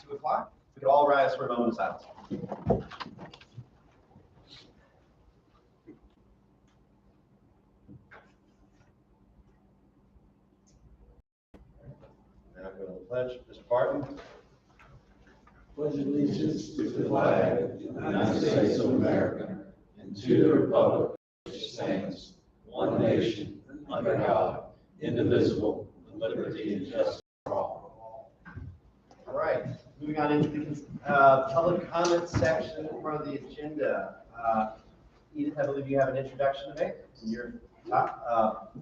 2 o'clock. We could all rise for a moment of silence. Now go to the pledge. Mr. Barton. Pledge allegiance to the flag of the United States of America and to the republic which stands one nation under God, indivisible, with liberty and justice for all. All right, moving on into the public comment section in front of the agenda. Edith, I believe you have an introduction to make in your talk.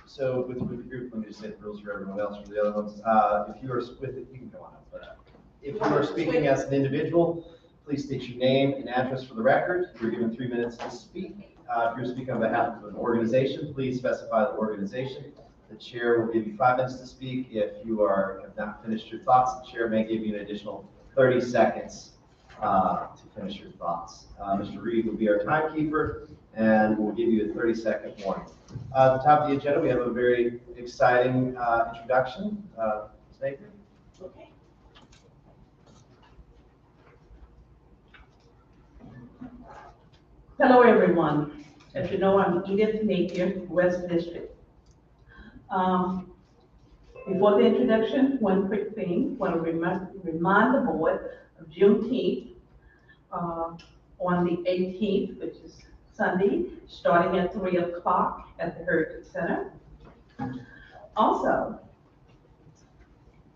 So with the group, let me just say the rules for everyone else, for the other ones. If you are with it, you can go on. But if you are speaking as an individual, please state your name and address for the record. You're given 3 minutes to speak. If you're speaking on behalf of an organization, please specify the organization. The chair will give you 5 minutes to speak. If you have not finished your thoughts, the chair may give you an additional 30 seconds to finish your thoughts. Mr. Reed will be our timekeeper, and we'll give you a 30-second warning. At the top of the agenda, we have a very exciting introduction. Ms. Napier. Okay. Hello, everyone. As you know, I'm Edith Napier, West District. Before the introduction, one quick thing. I want to remind the board of Juneteenth on the 18th, which is Sunday, starting at 3 o'clock at the Heritage Center. Also,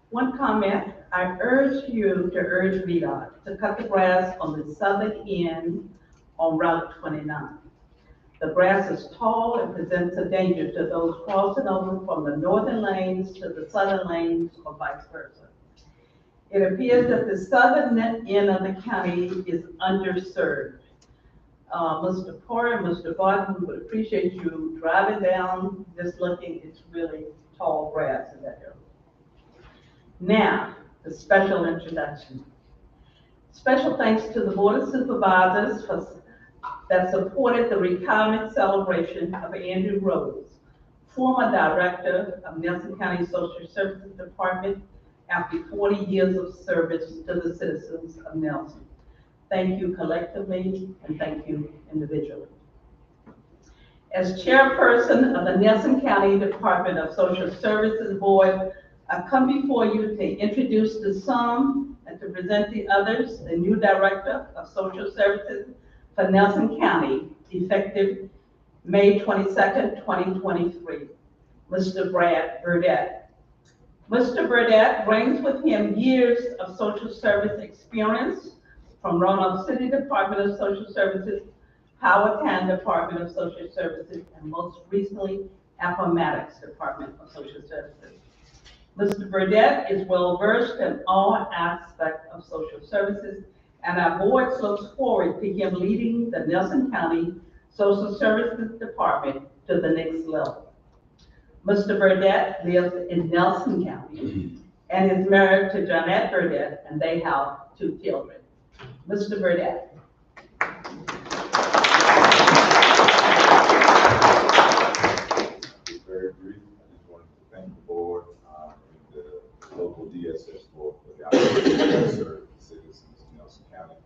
one comment, I urge you to urge VDOT to cut the grass on the southern end on Route 29. The grass is tall and presents a danger to those crossing over from the northern lanes to the southern lanes or vice versa. It appears that the southern end of the county is underserved. Mr. Porter and Mr. Barton, we would appreciate you driving down, just looking, it's really tall grass in that area. Now, the special introduction. Special thanks to the Board of Supervisors that supported the retirement celebration of Andrew Rose, former Director of Nelson County Social Services Department, after 40 years of service to the citizens of Nelson. Thank you collectively, and thank you individually. As chairperson of the Nelson County Department of Social Services Board, I come before you to introduce the some and to present the others, the new Director of Social Services for Nelson County, effective May 22nd, 2023, Mr. Brad Burdett. Mr. Burdett brings with him years of social service experience from Roanoke City Department of Social Services, Powhatan Department of Social Services, and most recently, Appomattox Department of Social Services. Mr. Burdett is well versed in all aspects of social services, and our board looks forward to him leading the Nelson County Social Services Department to the next level. Mr. Burdett lives in Nelson County and is married to Jeanette Burdett, and they have 2 children. Mr. Burdett. Very brief. I just wanted to thank the board and the local DSS board for the opportunity to serve the citizens of Nelson County.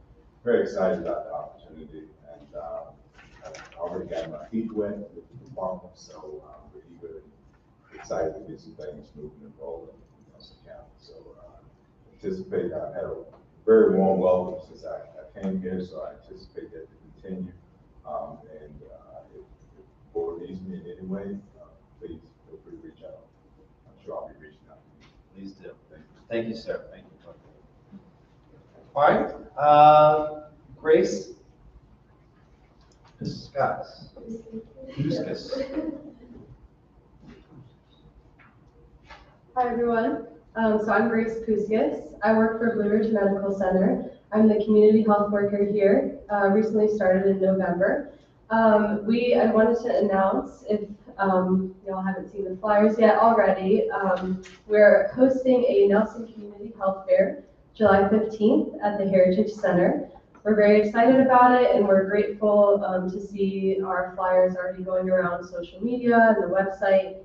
Very excited about the opportunity, and I've already got my feet wet with the department, so we're eager and excited to get some things moving and rolling in Nelson County. So anticipate, I've had a very warm welcome since I came here, so I anticipate that to continue. And if the board needs me in any way, please feel free to reach out. I'm sure I'll be reaching out. Please do. Thank you, sir. Thank you. All right. Grace. Mrs. Scott. Hi, everyone. So I'm Grace Puskas. I work for Blue Ridge Medical Center. I'm the community health worker here. Recently started in November. I wanted to announce, if y'all haven't seen the flyers yet already, we're hosting a Nelson Community Health Fair July 15th at the Heritage Center. We're very excited about it, and we're grateful to see our flyers already going around social media and the website.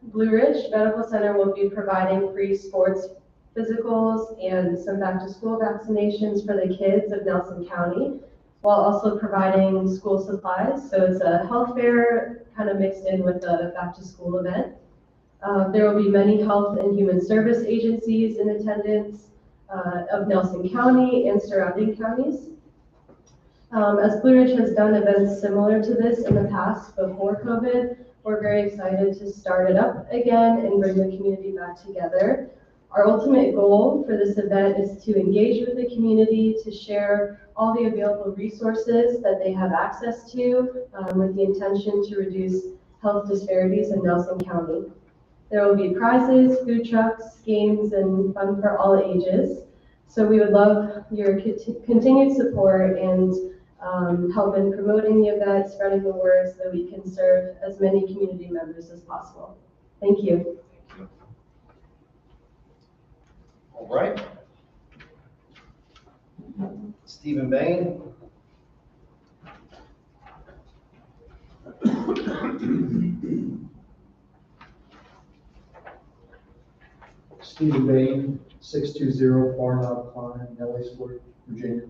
Blue Ridge Medical Center will be providing free sports physicals and some back-to-school vaccinations for the kids of Nelson County, while also providing school supplies. So it's a health fair kind of mixed in with a back-to-school event. There will be many health and human service agencies in attendance of Nelson County and surrounding counties. As Blue Ridge has done events similar to this in the past before COVID, we're very excited to start it up again and bring the community back together. Our ultimate goal for this event is to engage with the community, to share all the available resources that they have access to, with the intention to reduce health disparities in Nelson County. There will be prizes, food trucks, games, and fun for all ages. So we would love your continued support and help in promoting the event, spreading the word so that we can serve as many community members as possible. Thank you. All right. Stephen Bain. Stephen Bain, 620 Farnham Climb, Ellisburg, Virginia.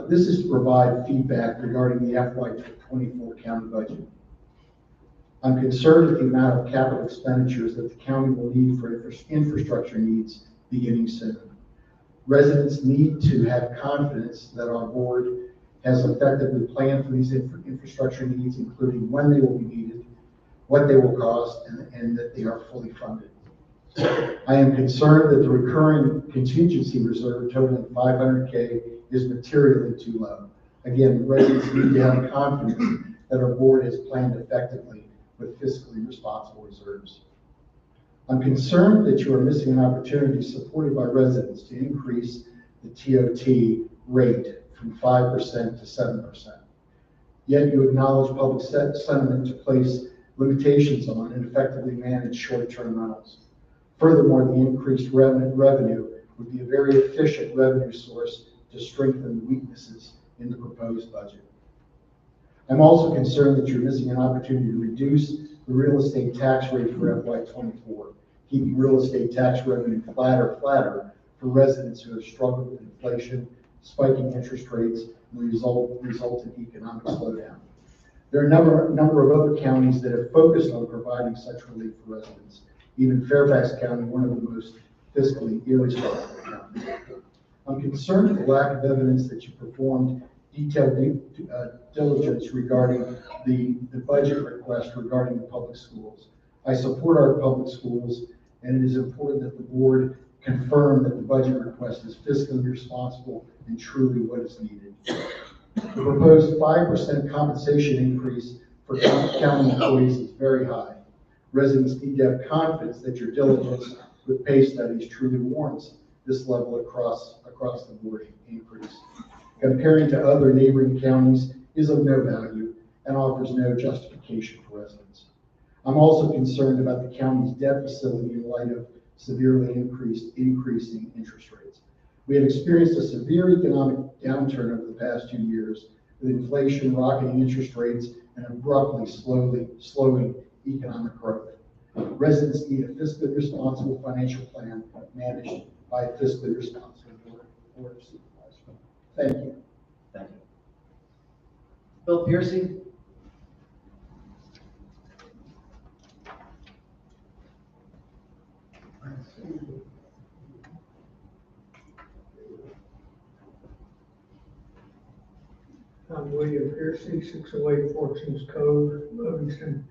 This is to provide feedback regarding the FY24 county budget. I'm concerned at the amount of capital expenditures that the county will need for infrastructure needs beginning soon. Residents need to have confidence that our board has effectively planned for these infrastructure needs, including when they will be needed, what they will cost, and that they are fully funded. I am concerned that the recurring contingency reserve totaling $500K is materially too low. Again, residents need to have confidence that our board has planned effectively with fiscally responsible reserves. I'm concerned that you are missing an opportunity supported by residents to increase the TOT rate from 5% to 7%. Yet you acknowledge public sentiment to place limitations on and effectively manage short-term rentals. Furthermore, the increased revenue would be a very efficient revenue source to strengthen the weaknesses in the proposed budget. I'm also concerned that you're missing an opportunity to reduce the real estate tax rate for FY24, keeping real estate tax revenue flatter for residents who have struggled with inflation, spiking interest rates, and resultant economic slowdown. There are a number of other counties that have focused on providing such relief for residents. Even Fairfax County, one of the most fiscally irresponsible counties. I'm concerned at the lack of evidence that you performed detailed diligence regarding the budget request regarding the public schools. I support our public schools, and it is important that the board confirm that the budget request is fiscally responsible and truly what is needed. The proposed 5% compensation increase for county employees is very high. Residents need to have confidence that your diligence with pay studies truly warrants this level across the board increase. Comparing to other neighboring counties is of no value and offers no justification for residents. I'm also concerned about the county's debt facility in light of severely increasing interest rates. We have experienced a severe economic downturn over the past 2 years, with inflation, rocketing interest rates, and abruptly slowing economic growth. Residents need a fiscally responsible financial plan managed by a fiscally responsible board of supervisors. Thank you. Thank you. Bill Piercy. I'm William Piercy, 608 Fortunes Cove, Livingston.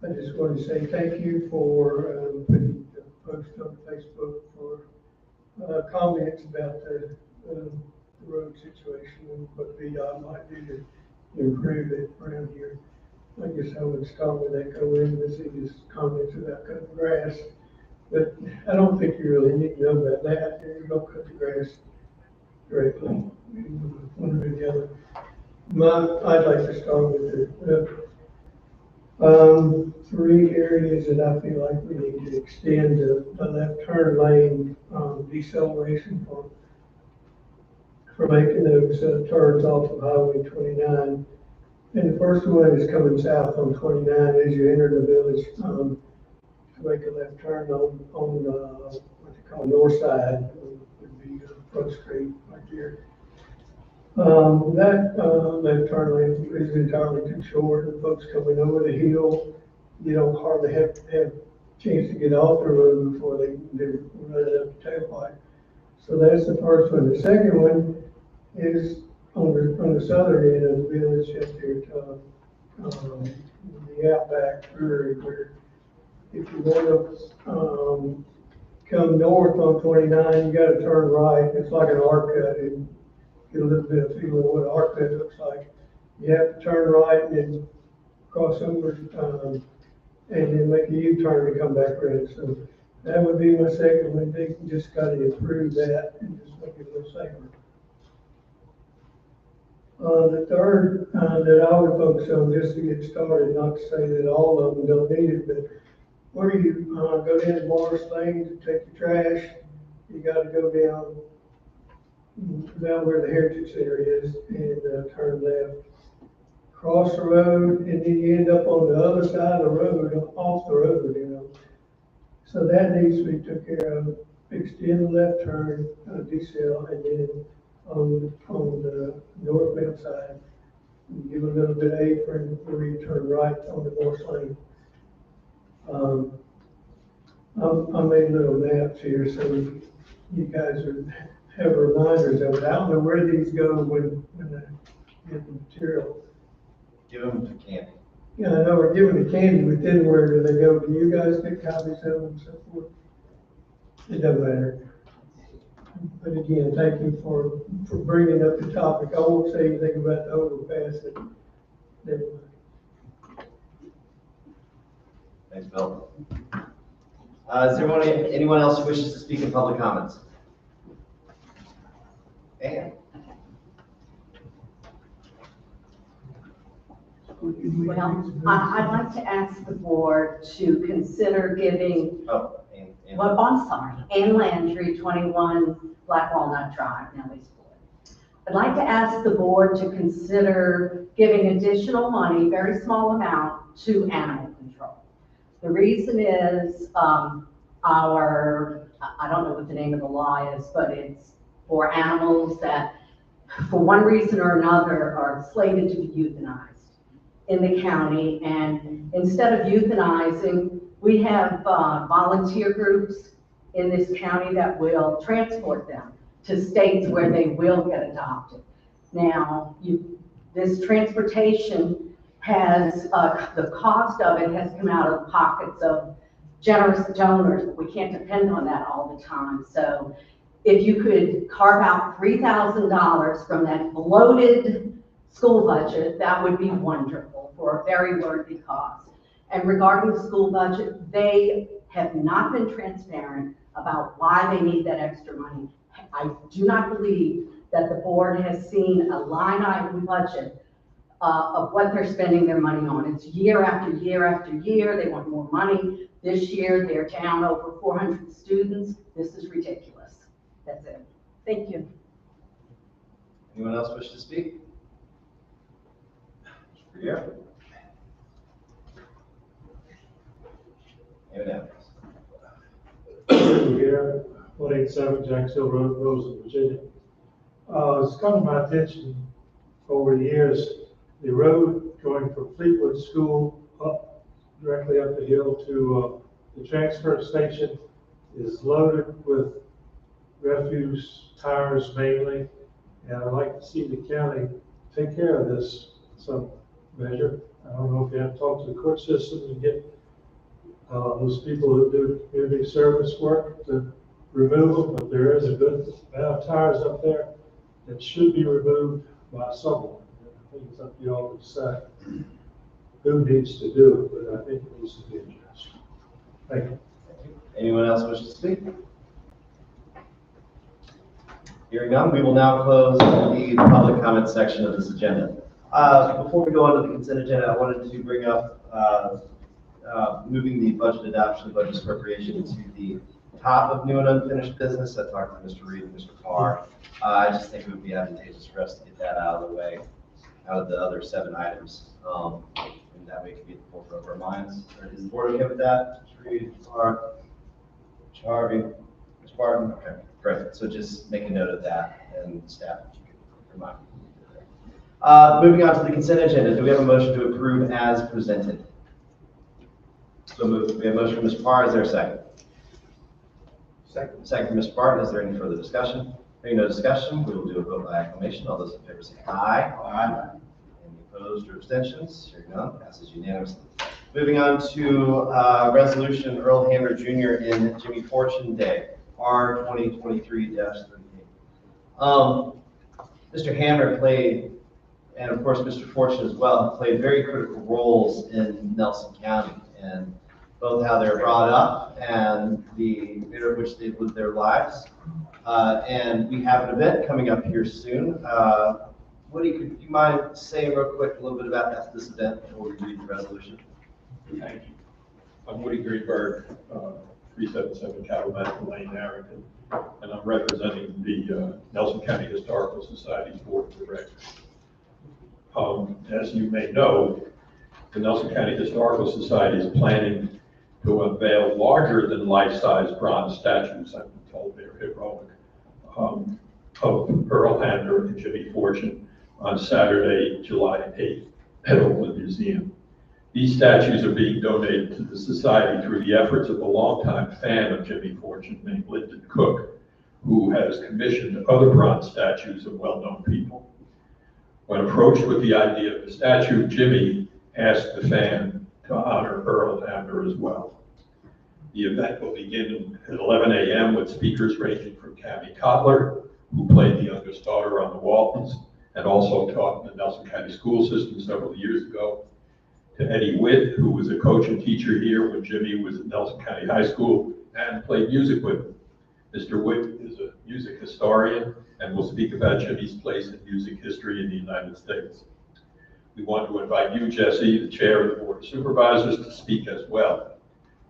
I just want to say thank you for putting the post on Facebook for comments about the road situation and what VDOT might do to improve it around here. I guess I would start with echoing Mrs. comments about cutting grass, but I don't think you really need to know about that. You don't cut the grass directly, one or the other. I'd like to start with the 3 areas that I feel like we need to extend the left turn lane deceleration for making those turns off of Highway 29. And the first one is coming south on 29 as you enter the village. Make a left turn on what they call north side, would be Front Street right there. That left turn lane is entirely too short, and folks coming over the hill, you don't hardly have chance to get off the road before they run up the tailpipe. So that's the first one. The second one is on the southern end of the village up there to the Outback Brewery, where if you want to come north on 29, you got to turn right. It's like an arc cut, and get a little bit of feel of what an arc cut looks like. You have to turn right and then cross over, and then make a U-turn to come back around. So that would be my second one. They just got to improve that and just make it a little safer. The third that I would focus on, just to get started, not to say that all of them don't need it, but where you go down to Morris Lane to take your trash, you got to go down where the Heritage Center is and turn left. Cross the road, and then you end up on the other side of the road, off the road, you know. So that needs to be took care of. Extend the left turn, decel, and then on the northbound side, give a little bit of apron where you turn right on the north lane. I made little maps here so you guys have reminders of it. I don't know where these go when they get the material. Give them to Candy. Yeah, I know we're giving the candy, but then where do they go? Do you guys get copies of them and so forth? It doesn't matter. But again, thank you for bringing up the topic. I won't say anything about the overpass. Never mind. Thanks, Bill. Is there anyone else who wishes to speak in public comments? Ann? Well, I'd like to ask the board to consider giving, Oh, Ann. well, I'm sorry, Ann Landry, 21 Black Walnut Drive, Nellysport. I'd like to ask the board to consider giving additional money, very small amount, to animal control. The reason is I don't know what the name of the law is, but it's for animals that, for one reason or another, are slated to be euthanized in the county. And instead of euthanizing, we have volunteer groups in this county that will transport them to states where they will get adopted. Now, this transportation has, the cost of it has come out of the pockets of generous donors, but we can't depend on that all the time. So if you could carve out $3,000 from that bloated school budget, that would be wonderful for a very worthy cause. And regarding the school budget, they have not been transparent about why they need that extra money. I do not believe that the board has seen a line item budget of what they're spending their money on. It's year after year after year. They want more money. This year, they're down over 400 students. This is ridiculous. That's it. Thank you. Anyone else wish to speak? Yeah. Here, 187 Jack's Hill Road, Roseland, Virginia. It's come to my attention over the years, the road going from Fleetwood School up, directly up the hill to the transfer station is loaded with refuse, tires mainly, and I'd like to see the county take care of this in some measure. I don't know if you have to talk to the court system and get those people who do community service work to remove them, but there is a good amount of tires up there that should be removed by someone. I think it's up to y'all to decide who needs to do it, but I think it needs to be addressed. Thank you. Anyone else wish to speak? Hearing none, we will now close the public comment section of this agenda. Before we go on to the consent agenda, I wanted to bring up moving the budget adoption, budget appropriation to the top of new and unfinished business. I talked to Mr. Reed and Mr. Carr. I just think it would be advantageous for us to get that out of the way out of the other 7 items. And that way it can be at the forefront of our minds. Is the board okay with that? Mr. Reed, Art, Mr. Harvey, Mr. Barton? Okay, great. So just make a note of that, and staff, if you could remind me. Moving on to the consent agenda, do we have a motion to approve as presented? So moved. We have a motion from Mr. Parr. Is there a second? Second from Mr. Barton. Is there any further discussion? Hearing no discussion, we will do a vote by acclamation. All those in favor say aye. Aye. Any opposed or abstentions? Hearing none, passes unanimously. Moving on to resolution Earl Hammer Jr. in Jimmy Fortune Day, R 2023-38. Mr. Hammer played, and of course Mr. Fortune as well, played very critical roles in Nelson County, and both how they're brought up and the manner in which they live their lives. And we have an event coming up here soon. Woody, could you mind saying real quick a little bit about this event before we read the resolution? Thank you. I'm Woody Greenberg, 377 Cattleman Lane, Arrington, and I'm representing the Nelson County Historical Society's Board of Directors. As you may know, the Nelson County Historical Society is planning to unveil larger than life-size bronze statues, I've been told they're heroic, of Earl Hamner and Jimmy Fortune on Saturday, July 8th at Oakland Museum. These statues are being donated to the Society through the efforts of a longtime fan of Jimmy Fortune named Lyndon Cook, who has commissioned other bronze statues of well-known people. When approached with the idea of the statue, Jimmy asked the fan to honor Earl Hamner as well. The event will begin at 11 a.m. with speakers ranging from Cammie Kotler, who played the youngest daughter on the Waltons and also taught in the Nelson County school system several years ago, to Eddie Witt, who was a coach and teacher here when Jimmy was at Nelson County High School and played music with him. Mr. Witt is a music historian and will speak about Jimmy's place in music history in the United States. We want to invite you, Jesse, the chair of the Board of Supervisors, to speak as well.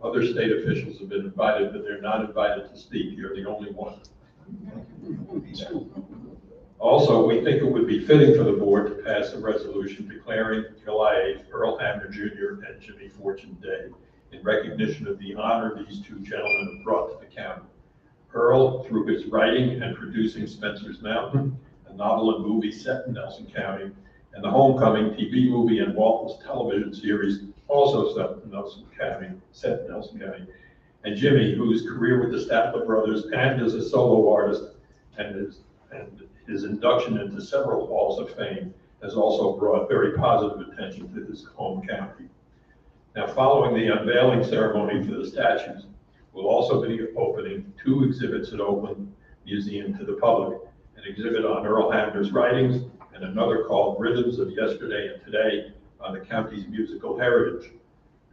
Other state officials have been invited, but they're not invited to speak. You're the only one. Also, we think it would be fitting for the board to pass a resolution declaring July 8th Earl Hamner Jr. and Jimmy Fortune Day in recognition of the honor these two gentlemen have brought to the county. Earl, through his writing and producing Spencer's Mountain, a novel and movie set in Nelson County, and the Homecoming TV movie and Walton's television series, also set in Nelson County, and Jimmy, whose career with the Statler Brothers and as a solo artist and his induction into several halls of fame has also brought very positive attention to his home county. Now, following the unveiling ceremony for the statues, we'll also be opening 2 exhibits at Oakland Museum to the public, an exhibit on Earl Hamner's writings and another called Rhythms of Yesterday and Today on the county's musical heritage.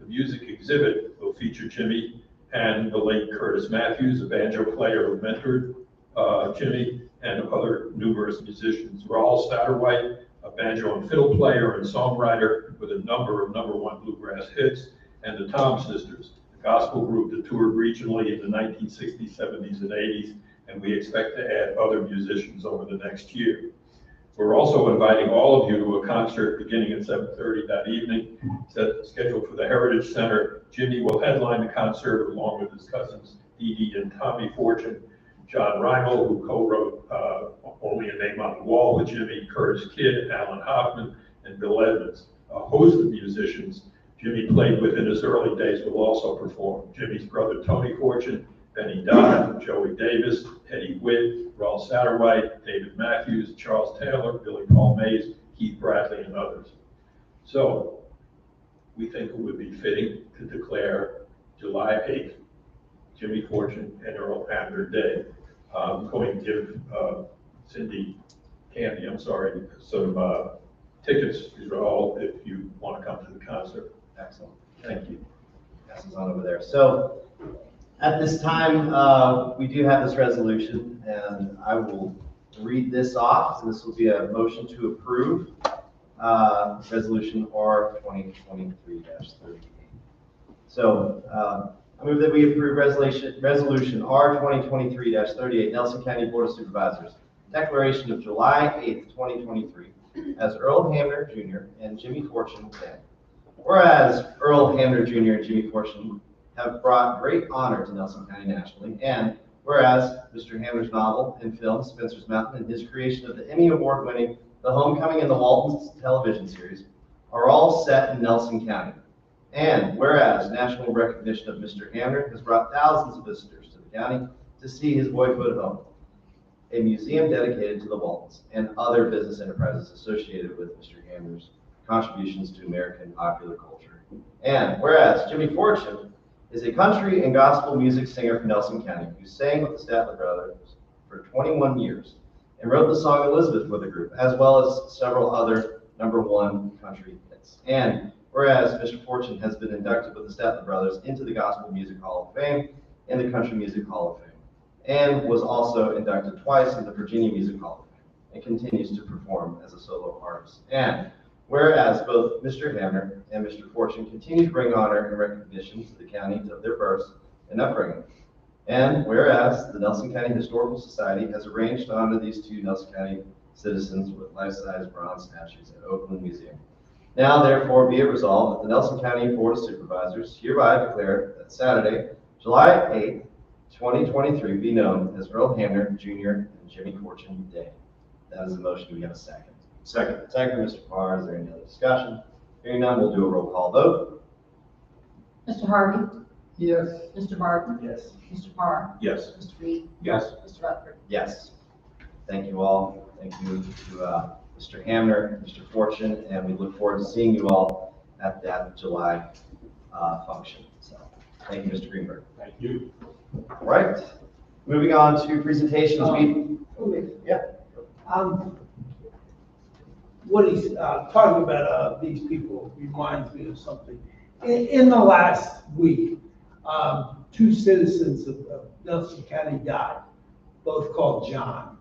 The music exhibit will feature Jimmy and the late Curtis Matthews, a banjo player who mentored Jimmy, and other numerous musicians. Raul Satterwhite, a banjo and fiddle player and songwriter with a number of #1 bluegrass hits, and the Tom Sisters, a gospel group that toured regionally in the 1960s, 70s, and 80s, and we expect to add other musicians over the next year. We're also inviting all of you to a concert beginning at 7:30 that evening, scheduled for the Heritage Center. Jimmy will headline the concert along with his cousins, Dee Dee and Tommy Fortune, John Reimel, who co-wrote Only a Name on the Wall with Jimmy, Curtis Kidd, Alan Hoffman, and Bill Edmonds. A host of musicians Jimmy played with in his early days will also perform. Jimmy's brother Tony Fortune, Benny Dodd, Joey Davis, Eddie Witt, Raul Satterwhite, David Matthews, Charles Taylor, Billy Paul Mays, Keith Bradley, and others. So we think it would be fitting to declare July 8th Jimmy Fortune and Earl Hamner Day. I'm going to give Cindy Candy, some tickets to all if you want to come to the concert. Excellent, thank you. Passes on over there. So at this time, we do have this resolution, and I will read this off. So this will be a motion to approve resolution R 2023-38. So I move that we approve resolution R 2023-38, Nelson County Board of Supervisors, declaration of July 8th, 2023 as Earl Hamner Jr. and Jimmy Fortune Day. Whereas Earl Hamner Jr. and Jimmy Fortune have brought great honor to Nelson County nationally, and whereas Mr. Hamner's novel and film, Spencer's Mountain, and his creation of the Emmy Award-winning The Homecoming and the Waltons television series are all set in Nelson County. And whereas national recognition of Mr. Hamner has brought thousands of visitors to the county to see his boyhood home, a museum dedicated to the Waltons and other business enterprises associated with Mr. Hamner's contributions to American popular culture. And whereas Jimmy Fortune is a country and gospel music singer from Nelson County who sang with the Statler Brothers for 21 years and wrote the song Elizabeth for the group, as well as several other #1 country hits. And whereas Mr. Fortune has been inducted with the Statler Brothers into the Gospel Music Hall of Fame and the Country Music Hall of Fame, and was also inducted twice in the Virginia Music Hall of Fame, and continues to perform as a solo artist. And whereas both Mr. Hamner and Mr. Fortune continue to bring honor and recognition to the county of their births and upbringing. And whereas the Nelson County Historical Society has arranged to honor these two Nelson County citizens with life-size bronze statues at Oakland Museum. Now therefore be it resolved that the Nelson County Board of Supervisors hereby declare that Saturday, July 8th, 2023 be known as Earl Hamner Jr. and Jimmy Fortune Day. That is the motion. Do we have a second? Second. Second, Mr. Parr. Is there any other discussion? Hearing none, we'll do a roll call vote. Mr. Harvey? Yes. Mr. Martin? Yes. Mr. Parr? Yes. Mr. Reed? Yes. Mr. Rutherford? Yes. Thank you all. Thank you to Mr. Hamner, Mr. Fortune, and we look forward to seeing you all at that July function. So, thank you, Mr. Greenberg. Thank you. All right. Moving on to presentations. Yeah. What he's talking about, these people, reminds me of something. In the last week, 2 citizens of Nelson County died, both called John.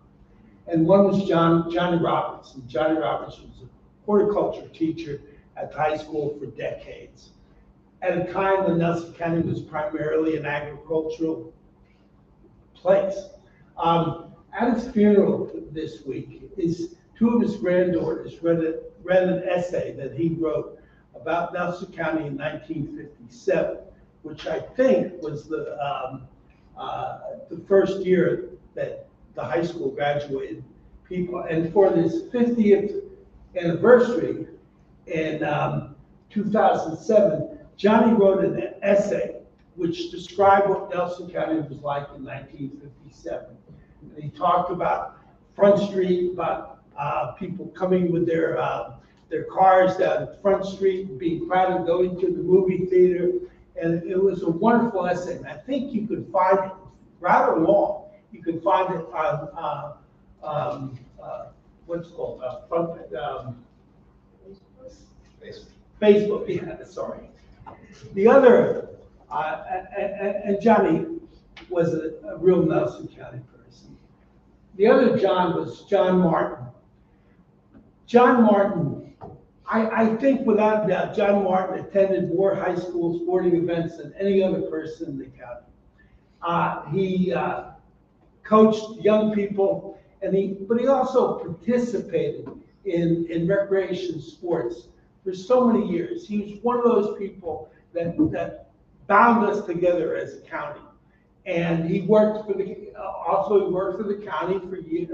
And one was Johnny Robertson. Johnny Robertson was a horticulture teacher at the high school for decades. At a time when Nelson County was primarily an agricultural place. At his funeral this week, 2 of his granddaughters read an essay that he wrote about Nelson County in 1957, which I think was the first year that the high school graduated people. And for this 50th anniversary in 2007, Johnny wrote an essay which described what Nelson County was like in 1957. And he talked about Front Street, about people coming with their cars down Front Street, being proud of going to the movie theater. And it was a wonderful essay. And I think you could find it rather long. You could find it on what's it called Facebook. Yeah, sorry. The other, and Johnny was a real Nelson County person. The other John was John Martin. John Martin, I think without a doubt, John Martin attended more high school sporting events than any other person in the county. He coached young people, but he also participated in recreation sports for so many years. He was one of those people that bound us together as a county. And he worked for the county for years,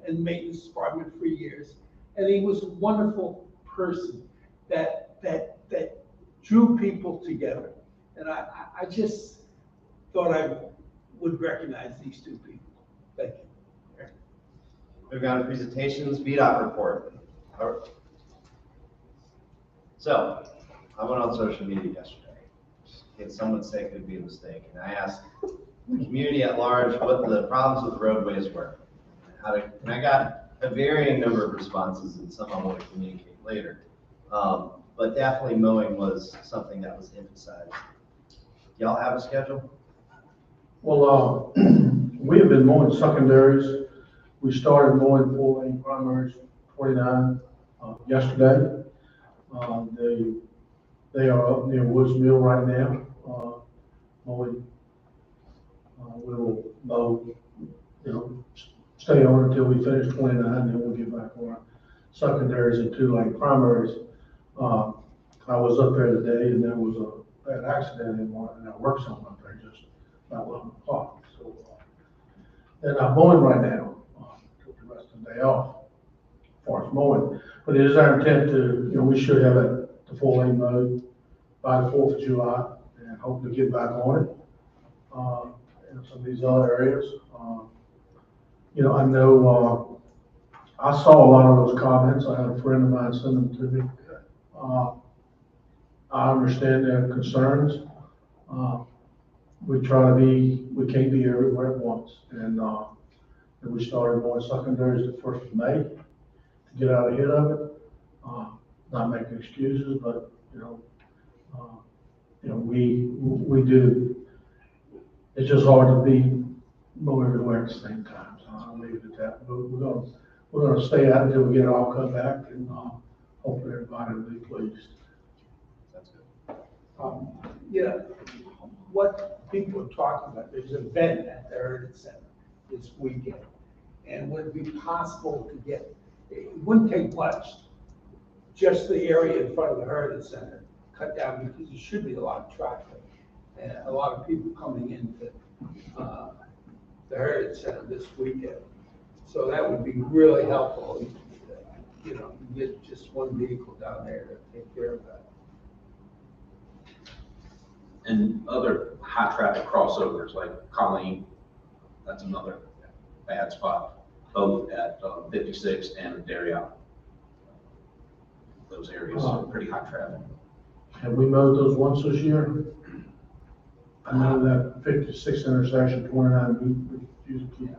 in maintenance department for years. And he was a wonderful person that drew people together. And I just thought I would recognize these 2 people. Thank you. Moving on to presentations, VDOT report. So, I went on social media yesterday. And someone said it could be a mistake. And I asked the community at large what the problems with roadways were. And I got a varying number of responses, and some I want to communicate later. But definitely mowing was something that was emphasized. Y'all have a schedule? Well, we have been mowing secondaries. We started mowing 4-lane primaries, 29, yesterday. They are up near Woods Mill right now, mowing. We will mow, stay on until we finish 29, then we'll get back on. secondaries and 2-lane primaries. I was up there today and there was a bad accident in one, and I worked some up there just about 11 o'clock. So, and I'm mowing right now, took the rest of the day off as far as mowing. But it is our intent to, we should have the 4-lane mowed by the 4th of July and hopefully get back on it. In some of these other areas. I know, I saw a lot of those comments. I had a friend of mine send them to me. I understand their concerns. We we can't be everywhere at once. And we started going secondaries the 1st of May to get out ahead of it. Not making excuses, but, we do. It's just hard to be mow everywhere at the same time, so I'll leave it at that. But we're gonna stay at it until we get it all cut back, and hopefully everybody will be pleased. That's good. What people are talking about, there's an event at the Heritage Center this weekend. And would it be possible to get, it wouldn't take much, just the area in front of the Heritage Center cut down, because there should be a lot of traffic. And a lot of people coming into the Heritage Center this weekend. So that would be really helpful, get just one vehicle down there to take care of that. And other high traffic crossovers like Colleen, that's another bad spot, both at 56 and Darien. Those areas are pretty high traffic. Have we mowed those once this year? I know that 56 intersection, 29, we usually keep.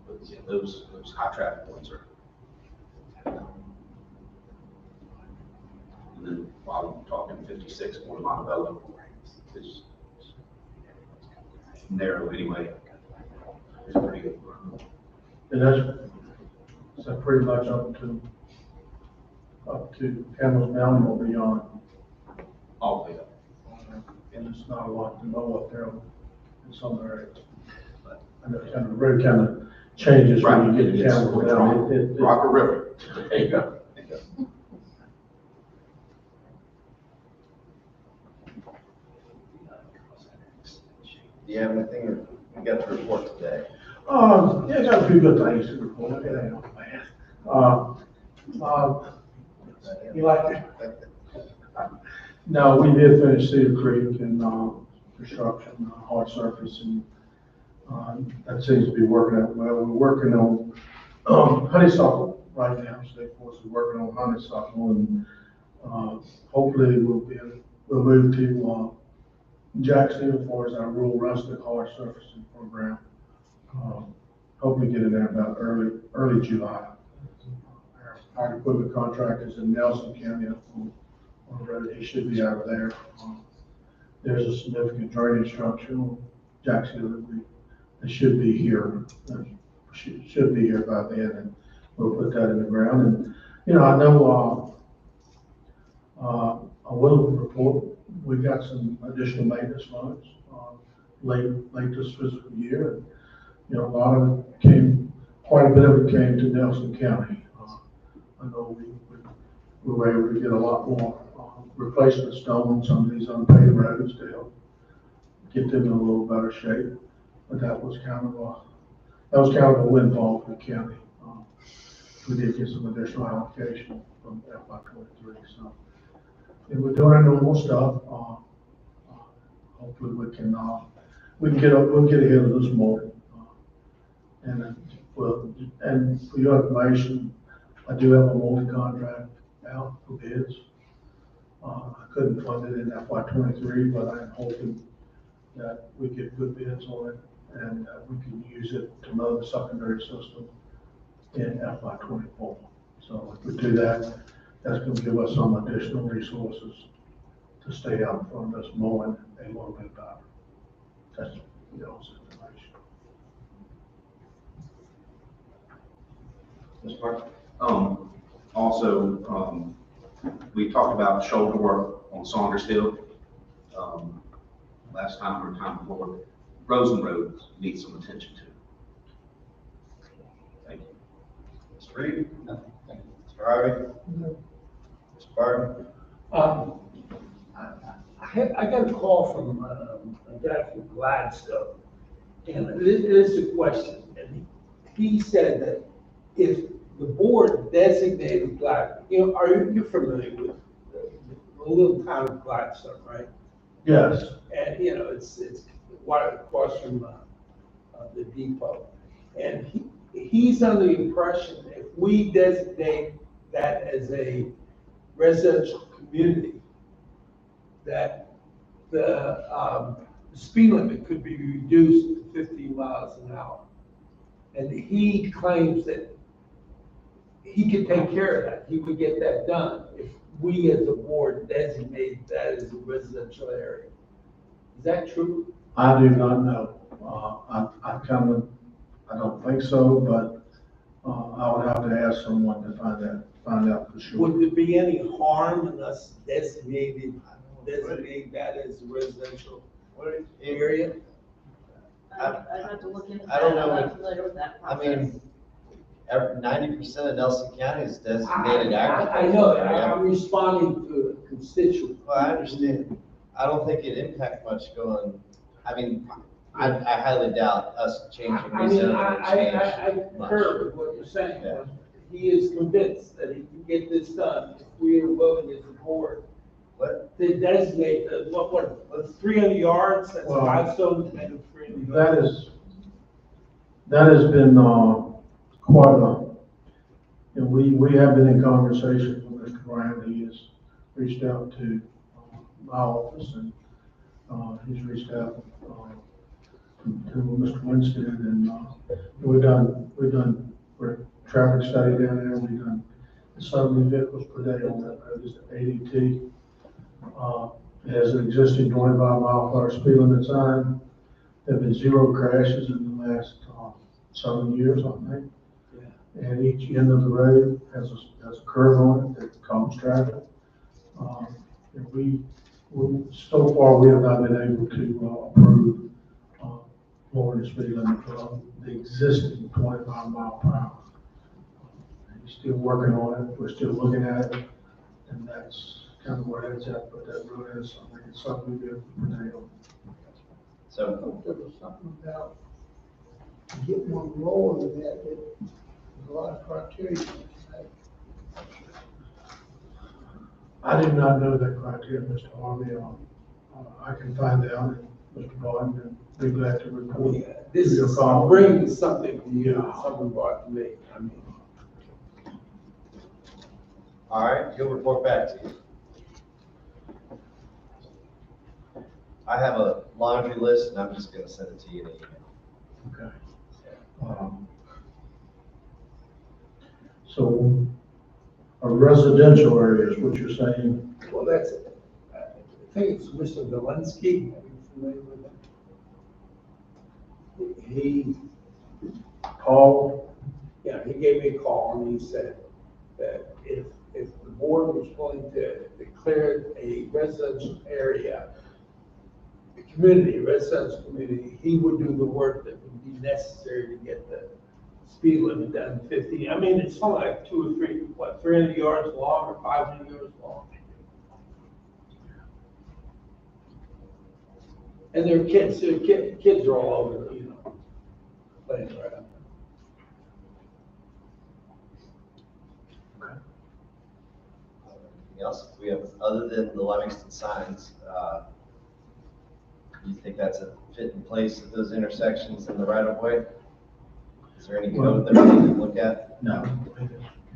But yeah, those high traffic ones are. And then while I'm talking 56, going to Montebello is narrow anyway. It's pretty good. And that's pretty much up to Campbell's Mountain or beyond. All the way up. And it's not a lot to mow up there in some areas. But I know the road kind of changes when you get to Campbell's Mountain. Rocker River. There you go. Do you have anything we got to report today? Yeah, got a few good things to report. It ain't all bad. You like it? No, we did finish Cedar Creek and construction, hard surface, and that seems to be working out well. We're working on honeysuckle right now. State Force is working on honeysuckle, and hopefully we'll move to Jacksonville as far as our rural rustic hard surfacing program. Hopefully get in there about early July. Our equipment contractors in Nelson County on the road, he should be out of there. There's a significant drainage structure on Jacksonville that should be here. Should be here by then, and we'll put that in the ground. And I know I will report we got some additional maintenance funds late this fiscal year. And, a lot of it came, quite a bit of it came to Nelson County. I know we were able to get a lot more replacement stone on some of these unpaved roads to help get them in a little better shape. But that was kind of a windfall for the county. We did get some additional allocation from FY23. So we're doing our normal stuff. Hopefully we'll get ahead of this more. And for your information, I do have a multi-contract out for bids. I couldn't fund it in FY23, but I'm hoping that we get good bids on it and we can use it to mow the secondary system in FY24. So if we do that, that's going to give us some additional resources to stay out from this mowing a little bit better. That's y'all's information. Ms. Park? Also, we talked about shoulder work on Saunders Hill. Last time or time before, Rosen Road needs some attention to. Mr. Reed? Nothing. Thank you. Mr. Harvey? Mr. Barton? I got a call from a guy from Gladstone, and it is a question, and he said that if the board designated you're familiar with the little town of Gladstone, right? Yes. And, it's right across from the depot. And he's under the impression if we designate that as a residential community, that the speed limit could be reduced to 15 miles an hour. And he claims that he could take care of that. He would get that done if we as a board designate that as a residential area. Is that true? I do not know. I don't think so, but I would have to ask someone to find out for sure. Would there be any harm in us designating that as a residential area? I'd have to look into that. I don't know I'm if- not familiar with that I process. mean, 90% of Nelson County is designated I agricultural know, area. I'm responding to a constituent. Well, I understand. I don't think it impact much going, I mean, I highly doubt us changing I mean, rezoning I will change concur much. with what you're saying. Yeah. He is convinced that he can get this done if we are willing as a board What? to designate the, what's 300 yards, that's Well, Gladstone, and 300 yards. That has been, quite we have been in conversation with Mr. Brown. He has reached out to, my office, and, he's reached out, to Mr. Winston, and, we've done a traffic study down there. We've done 70 vehicles per day on that road, it's ADT. It has an existing 25-mile-per-hour speed limit sign. There have been 0 crashes in the last 7 years, I think. Yeah. And each end of the road has a curve on it that calms traffic. And so far, we have not been able to approve lowering the speed limit for the existing 25-mile-per-hour. He's still working on it. We're still looking at it, and that's kind of where it's at. But that really is, I think it's something we do for now. So, There was something about getting one lower than that, there's a lot of criteria. I did not know that criteria, Mr. Harvey. I can find out, and Mr. Barton, and be glad to report. Yeah, this Your is, call. I'm bringing something to you, Yeah. someone brought to me. I mean, all right, he'll report back to you. I have a laundry list, and I'm just gonna send it to you in an email. Okay. So, a residential area is what you're saying? well, that's it. I think it's Mr. Valensky. Are you familiar with him? He Paul? Yeah, he gave me a call and he said that if the board was willing to declare a residential area, a residential community, he would do the work that would be necessary to get the speed limit down to 50. I mean, it's only like 2 or 3, 300 yards long or 500 yards long. And their kids are all over, playing around. Anything else? We have, other than the Livingston signs, do you think that's a fit in place at those intersections in the right of way? Is there any code that we need to look at? No.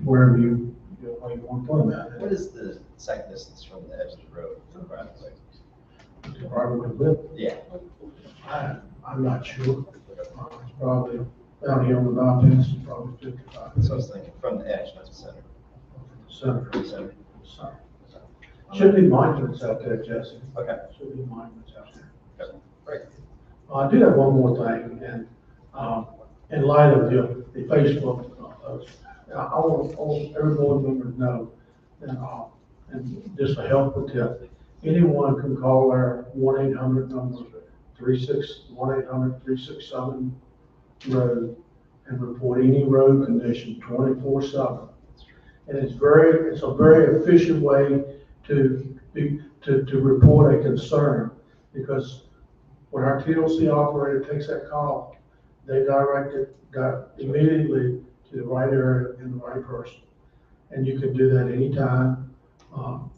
Wherever you want to put them at. What is the sight distance from the edge of the road to the right of way? Probably with, Yeah. I'm not sure. It's probably down here on the bypass, it's probably 55. So I was thinking from the edge, not the center. Center. Center. Center. Should be monuments out there, Jesse. Okay. Should be monuments out there. Okay. Great. I do have one more thing, and, in light of the Facebook, I want every board member to know, and just a helpful tip, anyone can call our 1-800 number, 1-800-367 road, and report any road condition 24/7. And it's a very efficient way to report a concern, because when our TLC operator takes that call, they direct it immediately to the right area and the right person. And you can do that anytime.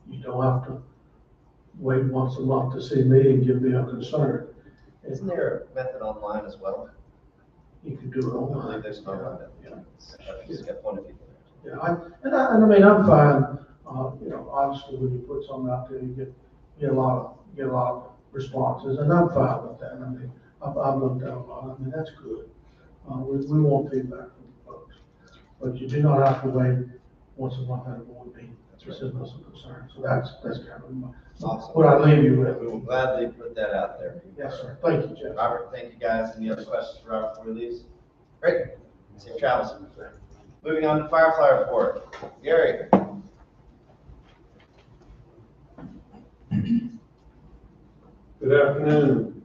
You don't have to wait once a month to see me and give me a concern. Isn't there a method online as well? You can do it I believe online. there's an online method. I've just got one of you. Yeah, I mean, I'm fine, obviously when you put something out there, you get a lot of responses, and I'm fine with that. I mean, I've looked at a lot, I mean, that's good. We want feedback from folks, but you do not have to wait once a month at a board meeting to send us a concern. So that's kind of Awesome. what I leave you with. We will gladly put that out there. Yes, sir. Thank you, Jeff. Robert, thank you guys. Any other questions for Robert before he leaves? Great. Safe travels. Moving on to Firefly report. Gary. Good afternoon.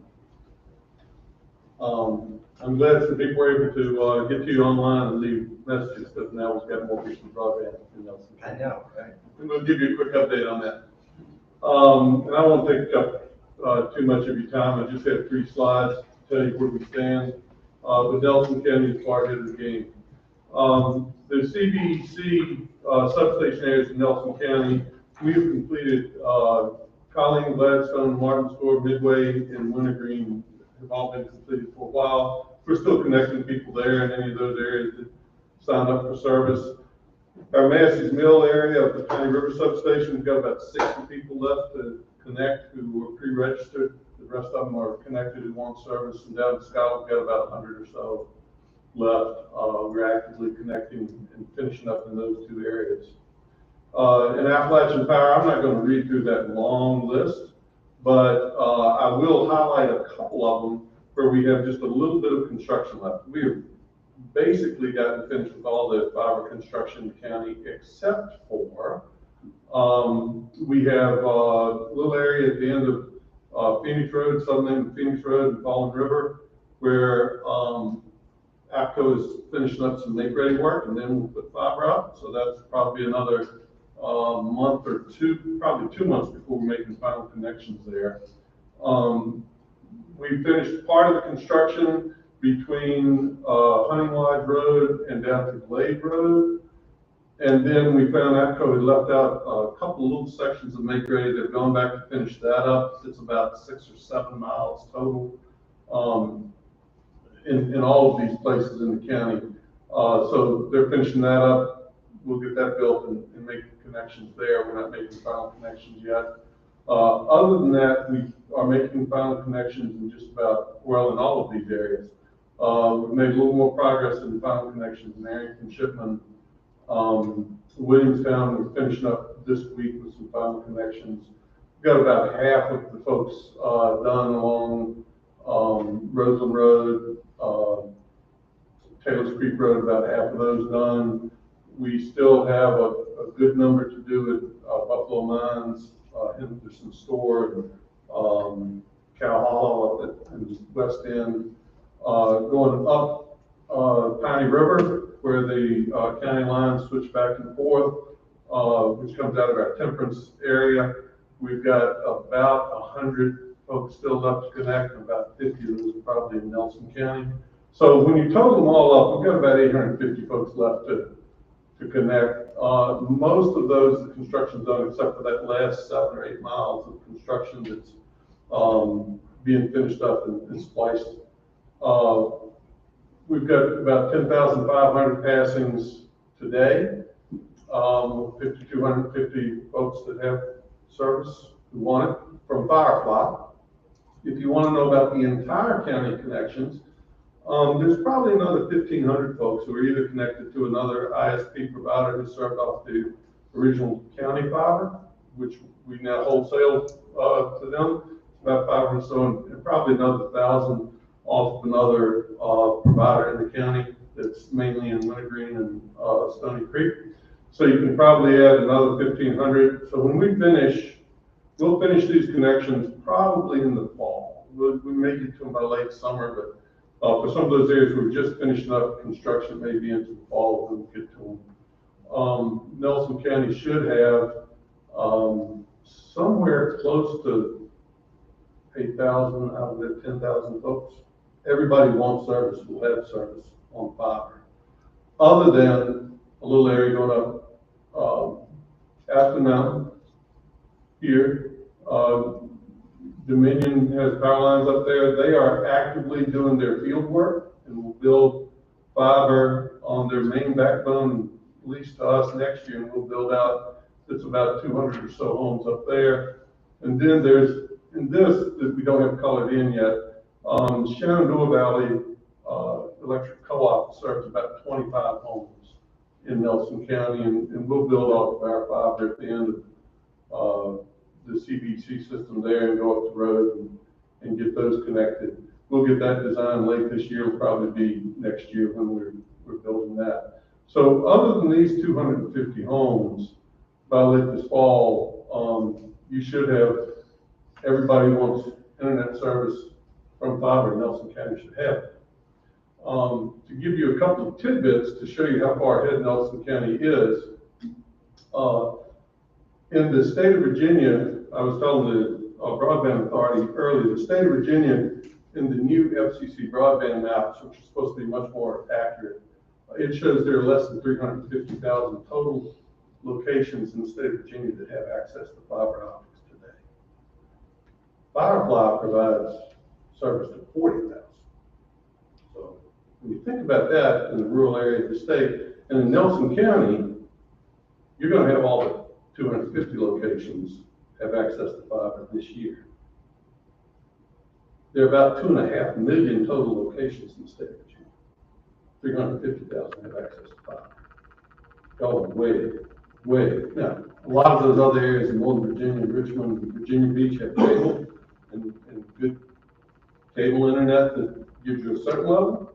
I'm glad some people were able to get to you online and leave messages, because now we've got more people broadband in Nelson I County. know, right? I'm going to give you a quick update on that. And I won't take up too much of your time. I just have 3 slides to tell you where we stand. But Nelson County is far ahead of the game. The CBC substation areas in Nelson County, we have completed Colleen, Gladstone, Martinsville, Midway, and Wintergreen have all been completed for a while. We're still connecting people there in any of those areas that signed up for service. Our Massey's Mill area of the County River substation, we've got about 60 people left to connect who were pre-registered. The rest of them are connected and want service. And down in Scott, we've got about 100 or so left. We're actively connecting and finishing up in those 2 areas. In Appalachian Power, I'm not going to read through that long list, but I will highlight a couple of them where we have just a little bit of construction left. We have basically gotten finished with all the fiber construction in the county, except for we have a little area at the end of Phoenix Road, southern end of Phoenix Road and Fallen River, where APCO is finishing up some make-ready work, and then we'll put fiber up. So that's probably another month or 2, probably 2 months before we're making final connections there. We finished part of the construction between Hunting Lodge Road and down to Glade Road. And then we found APCO had left out a couple of little sections of make ready. They've gone back to finish that up. It's about 6 or 7 miles total in all of these places in the county. So they're finishing that up. We'll get that built and make connections there. We're not making final connections yet. Other than that, we are making final connections in just about, well, in all of these areas. We've made a little more progress in final connections in Arrington, Shipman, Williamstown. We're finishing up this week with some final connections. We've got about half of the folks done along Roseland Road, Taylor's Creek Road, about half of those done. We still have a good number to do at Buffalo Mines, Henderson Store, and Cow Hollow up at the west end. Going up Piney River, where the county lines switch back and forth, which comes out of our Temperance area. We've got about 100 folks still left to connect, and about 50 of those are probably in Nelson County. So when you total them all up, we've got about 850 folks left to connect. Most of those, the construction's done, except for that last 7 or 8 miles of construction that's being finished up and spliced. We've got about 10,500 passings today, 5,250 folks that have service who want it from Firefly. If you want to know about the entire county connections, there's probably another 1,500 folks who are either connected to another ISP provider who served off the original county fiber, which we now wholesale to them, about 500 or so, and probably another 1,000 off of another provider in the county that's mainly in Wintergreen and Stony Creek. So you can probably add another 1,500. So when we finish, we'll finish these connections probably in the fall. We may get to them by late summer, but For some of those areas, we're just finishing up construction, maybe into the fall, we'll get to them. Nelson County should have, somewhere close to 8,000 out of their 10,000 folks. Everybody wants service, will have service on fiber. Other than a little area going up, Afton Mountain here, Dominion has power lines up there. They are actively doing their field work and will build fiber on their main backbone, at least to us next year, and we'll build out, it's about 200 or so homes up there. And then there's, in this, that we don't have colored in yet, Shenandoah Valley Electric Co-op serves about 25 homes in Nelson County, and we'll build off of our fiber at the end of the CBC system there and go up the road and get those connected. We'll get that design late this year. It'll probably be next year when we're building that. So other than these 250 homes, by late this fall, you should have, everybody wants internet service from fiber, Nelson County should have it. To give you a couple of tidbits to show you how far ahead Nelson County is, in the state of Virginia, I was telling the broadband authority earlier, the state of Virginia, in the new FCC broadband maps, which are supposed to be much more accurate, it shows there are less than 350,000 total locations in the state of Virginia that have access to fiber optics today. Firefly provides service to 40,000. So when you think about that in the rural area of the state, and in Nelson County, you're going to have all the 250 locations have access to fiber this year. There are about 2.5 million total locations in the state of Virginia. 350,000 have access to fiber. Going way. Now, a lot of those other areas in Northern Virginia, Richmond, and Virginia Beach have cable and good cable internet that gives you a certain level,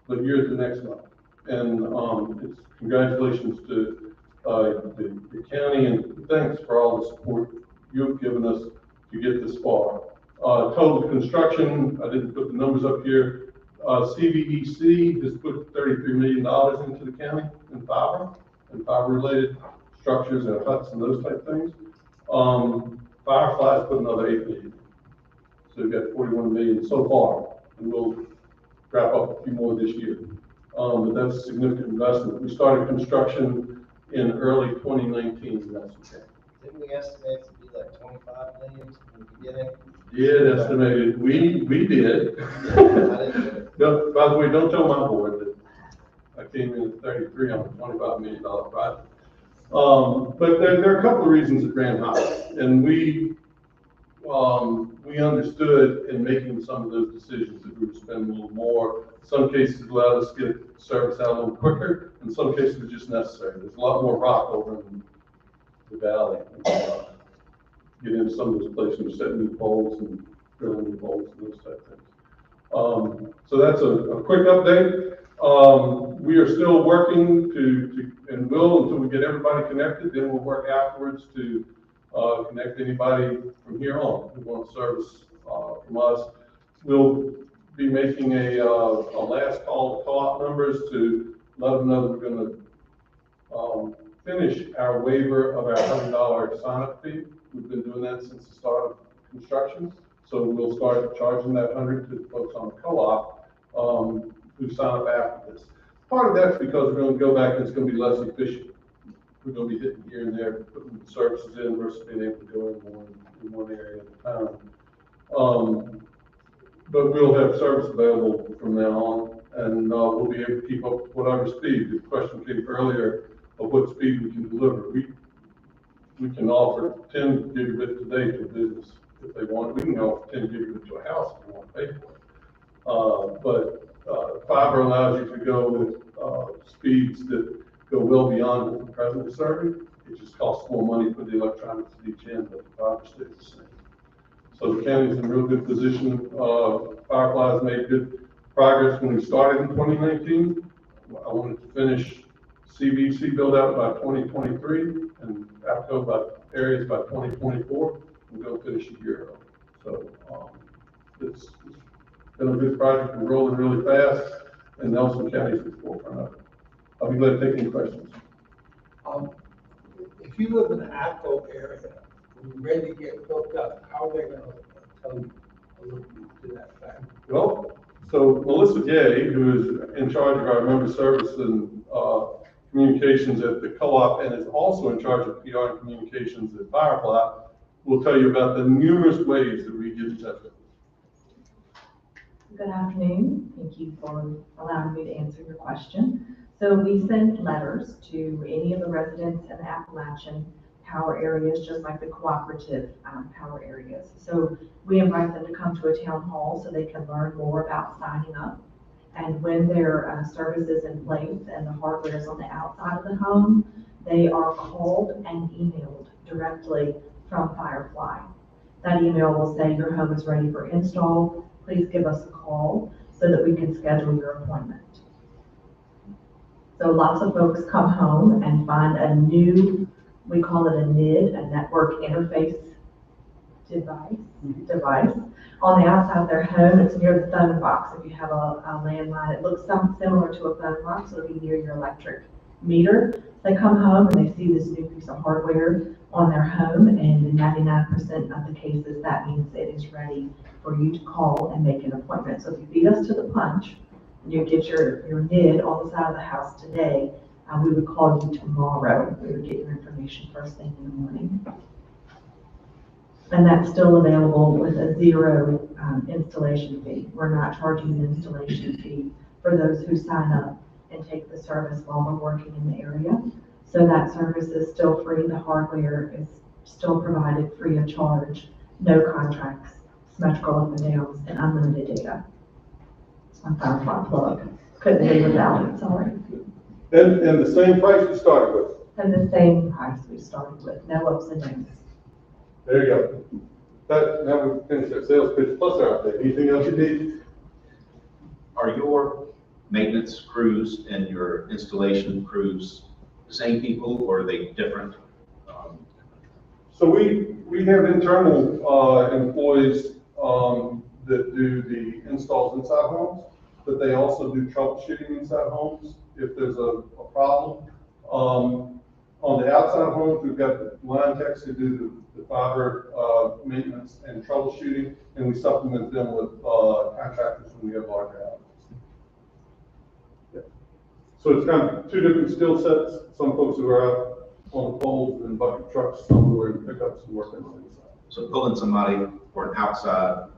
but you're at the next level. And it's congratulations to the county, and thanks for all the support you've given us to get this far. Total construction, I didn't put the numbers up here. CVEC has put $33 million into the county in fiber and fiber-related structures and huts and those type things. Firefly's put another $8 million. So we've got 41 million so far, and we'll wrap up a few more this year. But that's a significant investment. We started construction in early 2019 in Nelson County. Didn't we estimate to be like 25 million in the beginning? Did estimated, we did. No, by the way, don't tell my board that I came in at 33 on a $25 million project. But there are a couple of reasons it ran high, and we understood in making some of those decisions that we would spend a little more. Some cases allowed us to get service out a little quicker, in some cases it was just necessary. There's a lot more rock over in the valley. Get into some of those places and set new poles and drilling new poles and those type of things. So that's a quick update. We are still working to and will until we get everybody connected. Then we'll work afterwards to connect anybody from here on who wants service from us. We'll be making a last call to co-op members to let them know that we're going to finish our waiver of our $100 sign-up fee. We've been doing that since the start of construction. So we'll start charging that $100 to folks on the co-op who sign up after this. Part of that's because we're going to go back and it's going to be less efficient. We're going to be hitting here and there, putting services in versus being able to go in one area at a time. But we'll have service available from now on, and we'll be able to keep up with whatever speed. The question came earlier of what speed we can deliver. We can offer 10 gigabit today to a business if they want. We can offer 10 gigabit to a house if they want to pay for it. But fiber allows you to go with speeds that go well beyond what we're presently serving. It just costs more money for the electronics at each end, but the fiber stays the same. So the county's in a real good position. Firefly's made good progress when we started in 2019. I wanted to finish CVC build out by 2023 and APCO by areas by 2024. We're going to finish a year early. So it's been a good project, we're rolling really fast, and Nelson County is at the forefront of it. I'll be glad to take any questions. If you live in the Akko area, and you're ready to get hooked up, how are they gonna tell you to that fact? Well, so Melissa Gay, who is in charge of our member service and communications at the co-op and is also in charge of PR and communications at Firefly, will tell you about the numerous ways that we get in touch with them. Good afternoon. Thank you for allowing me to answer your question. So we send letters to any of the residents in the Appalachian power areas, just like the cooperative power areas. So we invite them to come to a town hall so they can learn more about signing up. And when their service is in place and the hardware is on the outside of the home, they are called and emailed directly from Firefly. That email will say your home is ready for install. Please give us a call so that we can schedule your appointment. So lots of folks come home and find a new, we call it a NID, a network interface device on the outside of their home. It's near the phone box. If you have a landline, it looks similar to a phone box. It'll be near your electric meter. They come home and they see this new piece of hardware on their home, and in 99% of the cases, that means it is ready for you to call and make an appointment. So if you beat us to the punch, and you get your NID on the side of the house today, we would call you tomorrow. We would get your information first thing in the morning. And that's still available with a zero installation fee. We're not charging an installation fee for those who sign up and take the service while we're working in the area. So that service is still free. The hardware is still provided free of charge, no contracts, symmetrical up and downs, and unlimited data. It's my Firefly plug. Couldn't do without it, sorry. And the same price we started with. And the same price we started with, no ups and downs. There you go. Now we finished our sales pitch plus our update. Anything else you need? Are your maintenance crews and your installation crews the same people, or are they different? So we have internal employees that do the installs inside homes, but they also do troubleshooting inside homes if there's a problem. On the outside homes, we've got the line techs who do the fiber maintenance and troubleshooting, and we supplement them with contractors when we have larger houses. Yeah. So it's kind of two different skill sets. Some folks who are out on the poles and bucket trucks, some who are in pickups and working on the inside. So pulling somebody for an outside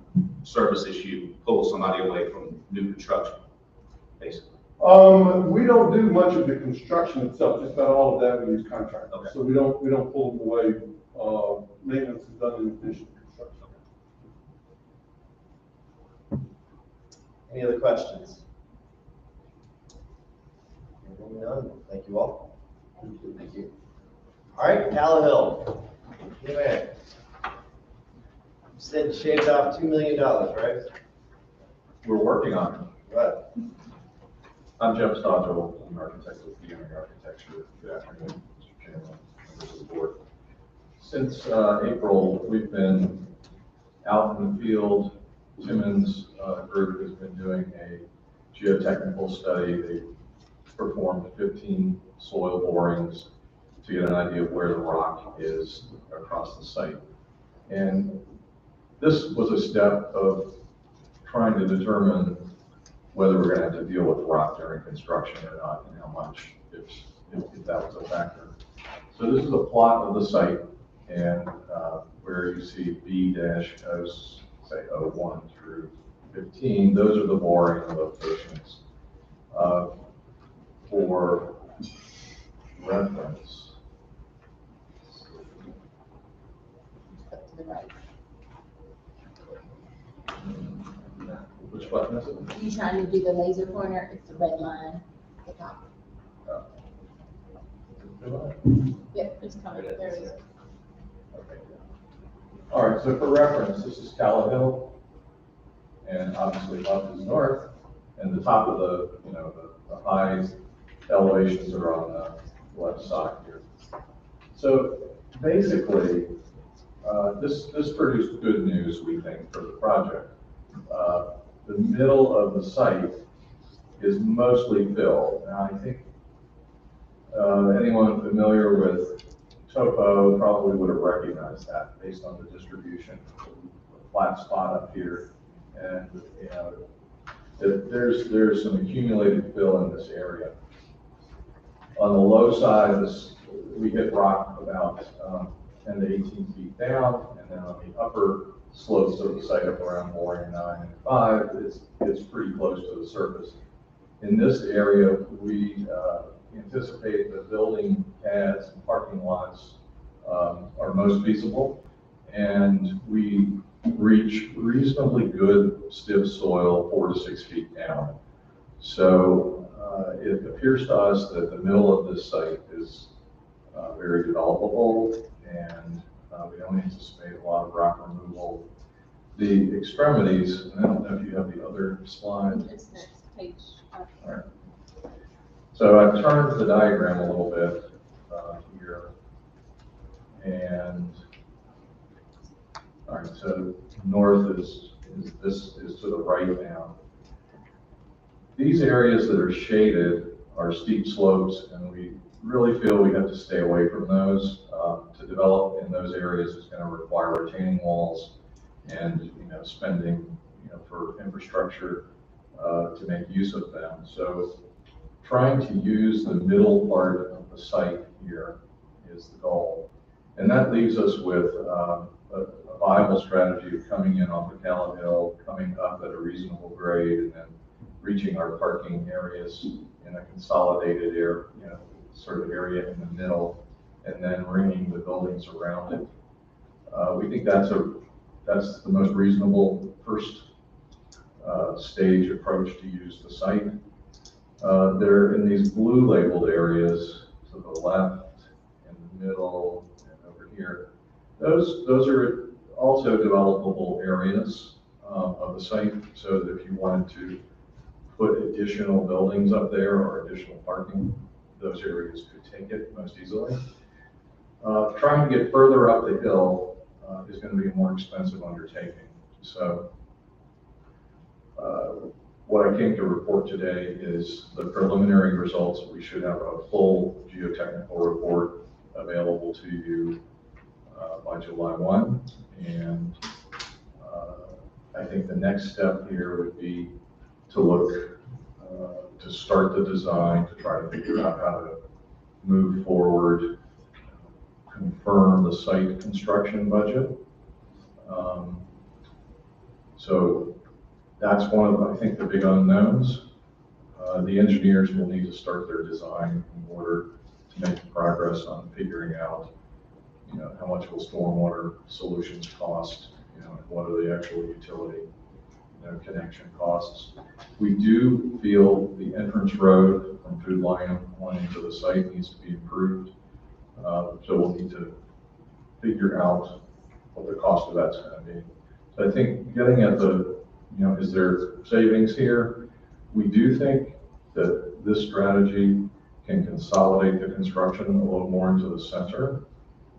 service issue, pull somebody away from new construction, basically. We don't do much of the construction itself, just about all of that we use contractors. Okay. So we don't pull them away. Maintenance is done in addition to construction. Any other questions? Hearing none, thank you all. Thank you. All right, Callawhill. Hey, man. You said you shaved off $2 million, right? We're working on it. Right. I'm Jeff Stodgel, I'm an architect with Beginning Architecture. Good afternoon, Mr. Chairman, members of the board. Since April, we've been out in the field. Timmons group has been doing a geotechnical study. They performed 15 soil borings to get an idea of where the rock is across the site. And this was a step of trying to determine whether we're going to have to deal with rock during construction or not, and how much, if that was a factor. So this is a plot of the site, and where you see B-0, say 01 through 15, those are the boring locations. For reference, To the right. which button is it? You trying to do the laser pointer? It's the red line at the top. Yep, it's coming. There it is. Okay. All right, so for reference, this is Callawhill, and obviously up is north, and the top of the highest elevations are on the left side here. So basically, this produced good news, we think, for the project. the middle of the site is mostly filled. Now, I think anyone familiar with topo probably would have recognized that based on the distribution. A flat spot up here, and you know, there's some accumulated fill in this area. On the low side, we hit rock about 10 to 18 feet down, and then on the upper slopes of the site up around Warren 9 and 5, it's pretty close to the surface. In this area, we anticipate the building pads and parking lots are most feasible, and we reach reasonably good stiff soil 4 to 6 feet down. So it appears to us that the middle of this site is very developable, and we don't anticipate a lot of rock removal. The extremities, and I don't know if you have the other slide. It's next page. All right. So I've turned the diagram a little bit here, and all right, so north is to the right now. These areas that are shaded are steep slopes, and we really feel we have to stay away from those. To develop in those areas is going to require retaining walls and spending for infrastructure to make use of them. So trying to use the middle part of the site here is the goal. And that leaves us with a viable strategy of coming in off of Callan Hill, coming up at a reasonable grade, and then reaching our parking areas in a consolidated area, sort of area in the middle, and then ringing the buildings around it. We think that's the most reasonable first stage approach to use the site. They're in these blue labeled areas to the left, in the middle, and over here. Those are also developable areas of the site, so that if you wanted to put additional buildings up there or additional parking, those areas could take it most easily. Trying to get further up the hill is going to be a more expensive undertaking. So what I came to report today is the preliminary results. We should have a full geotechnical report available to you by July 1. And I think the next step here would be to look to start the design, to try to figure out how to move forward, confirm the site construction budget. So that's one of, I think, the big unknowns. The engineers will need to start their design in order to make progress on figuring out, how much will stormwater solutions cost, and what are the actual utility connection costs. We do feel the entrance road from Food Lion on into the site needs to be improved. So we'll need to figure out what the cost of that's going to be. So I think getting at the, is there savings here? We do think that this strategy can consolidate the construction a little more into the center.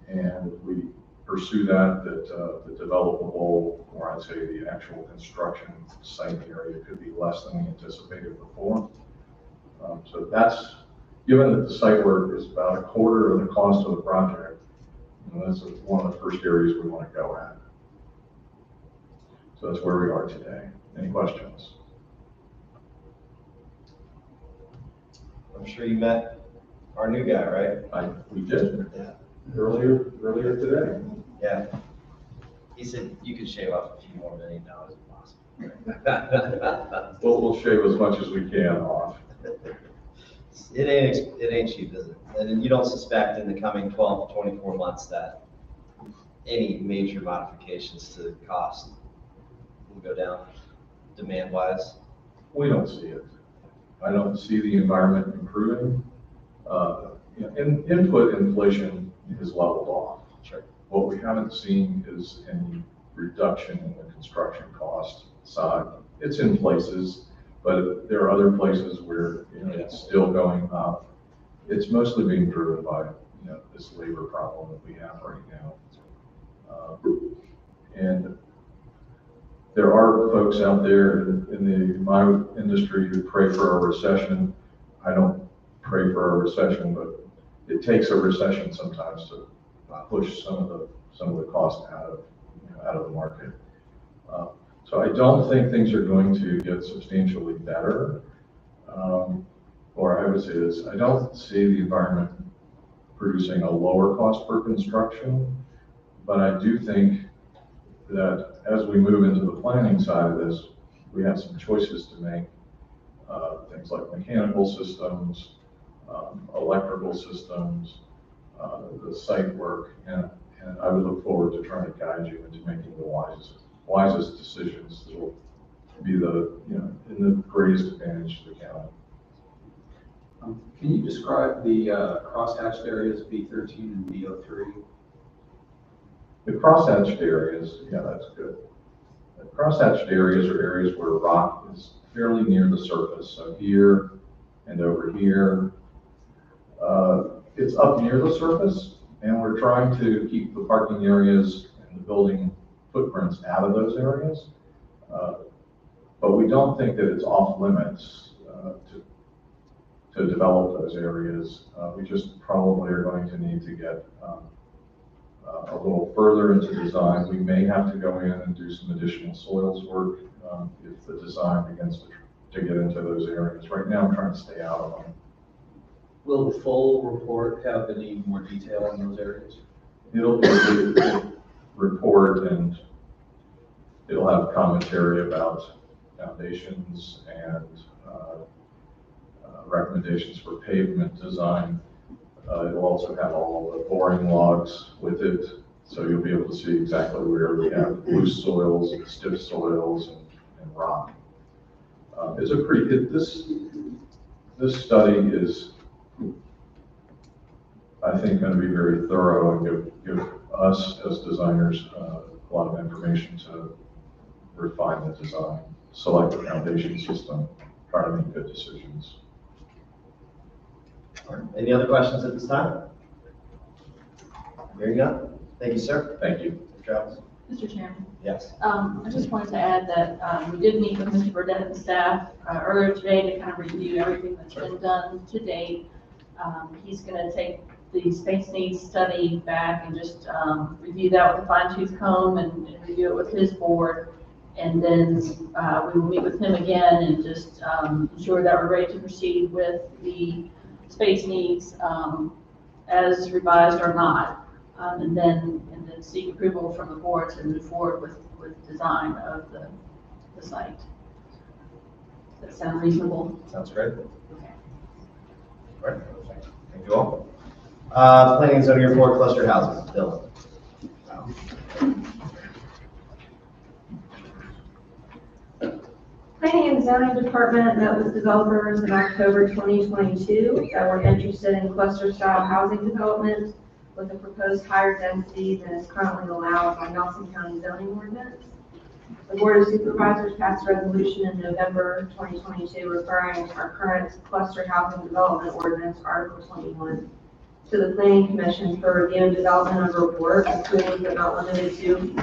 And if we pursue that, the developable, or I'd say the actual construction site area could be less than we anticipated before. So that's, given that the site work is about a quarter of the cost of the project, that's one of the first areas we want to go at. So that's where we are today. Any questions? I'm sure you met our new guy, right? We did. Yeah. Earlier today. Yeah. He said you could shave off a few more $1 million if possible. We'll shave as much as we can off. It ain't cheap, is it? And you don't suspect in the coming 12 to 24 months that any major modifications to the cost will go down demand-wise? We don't see it. I don't see the environment improving. Input inflation has leveled off. Sure. What we haven't seen is any reduction in the construction cost side. It's in places, but there are other places where it's still going up. It's mostly being driven by this labor problem that we have right now. And There are folks out there in my industry who pray for a recession. I don't pray for a recession, but it takes a recession sometimes to push some of the cost out of the market. So I don't think things are going to get substantially better. Or I would say this, I don't see the environment producing a lower cost per construction, but I do think that as we move into the planning side of this, we have some choices to make. Things like mechanical systems, electrical systems, the site work, and I would look forward to trying to guide you into making the wisest decisions that will be in the greatest advantage to the county. Can you describe the crosshatched areas, B13 and B03? The crosshatched areas, yeah, that's good. The crosshatched areas are areas where rock is fairly near the surface. So here and over here, it's up near the surface, and we're trying to keep the parking areas and the building footprints out of those areas. But we don't think that it's off limits to develop those areas. We just probably are going to need to get a little further into design. We may have to go in and do some additional soils work if the design begins to get into those areas. Right now, I'm trying to stay out of them. Will the full report have any more detail on those areas? It'll be a report, and it'll have commentary about foundations and recommendations for pavement design. It'll also have all the boring logs with it, so you'll be able to see exactly where we have loose soils, stiff soils, and rock. It's a pretty, this study is, I think, going to be very thorough and give us as designers a lot of information to refine the design, select the foundation system, try to make good decisions. All right. Any other questions at this time? Hearing none. Thank you, sir. Thank you. Mr. Travis? Mr. Chairman, Yes. I just wanted to add that we did meet with Mr. Burdett and staff earlier today to kind of review everything that's been done to date. He's going to take the space needs study back and just review that with a fine tooth comb and review it with his board. And then we will meet with him again and just ensure that we're ready to proceed with the space needs as revised or not. And then seek approval from the board to move forward with design of the site. Does that sound reasonable? Sounds great. Okay. All right. Thank you all. Planning and zoning report, cluster housing. Dylan. Planning and zoning department met with developers in October 2022 that were interested in cluster style housing development with a proposed higher density than is currently allowed by Nelson County zoning ordinance. The Board of Supervisors passed a resolution in November 2022 referring our current cluster housing development ordinance, Article 21, to the Planning Commission for review and development of a report, including but not limited to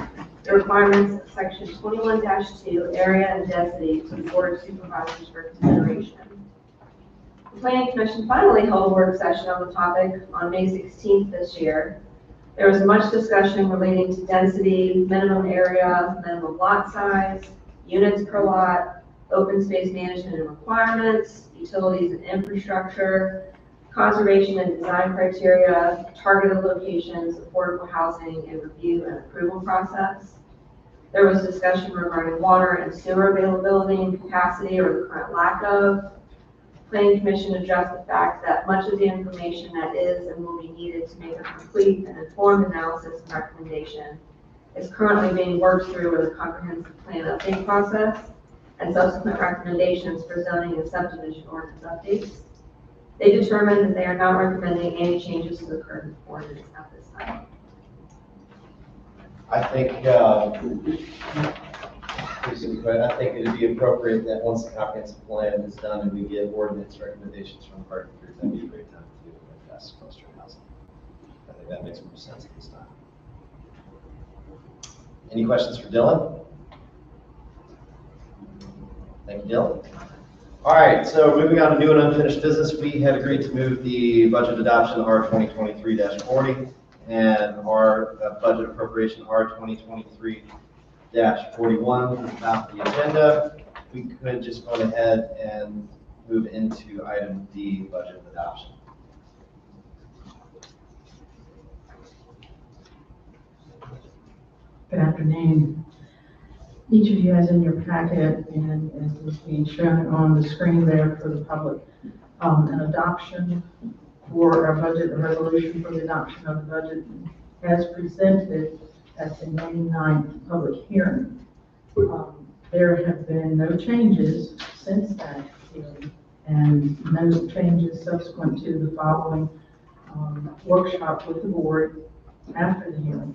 the requirements of Section 21-2, area and density, to the Board of Supervisors for consideration. The Planning Commission finally held a work session on the topic on May 16th this year. There was much discussion relating to density, minimum area, minimum lot size, units per lot, open space management and requirements, utilities and infrastructure, conservation and design criteria, targeted locations, affordable housing, and review and approval process. There was discussion regarding water and sewer availability and capacity, or the current lack of. Planning Commission addressed the fact that much of the information that is and will be needed to make a complete and informed analysis and recommendation is currently being worked through with a comprehensive plan update process and subsequent recommendations for zoning and subdivision ordinance updates. They determined that they are not recommending any changes to the current ordinance at this time. I think it'd be appropriate that once the comprehensive plan is done and we get ordinance recommendations from the party group, that'd be a great time to do invest cluster housing. I think that makes more sense at this time. Any questions for Dylan? Thank you, Dylan. All right, so moving on to new and unfinished business, we had agreed to move the budget adoption R 2023-40 and our budget appropriation R 2023-41 to the top of the agenda. We could just go ahead and move into item D, budget adoption. Good afternoon. Each of you has in your packet, and as is being shown on the screen there for the public, an adoption for our budget, a resolution for the adoption of the budget as presented at the May 9th public hearing. There have been no changes since that hearing, and no changes subsequent to the following workshop with the board after the hearing.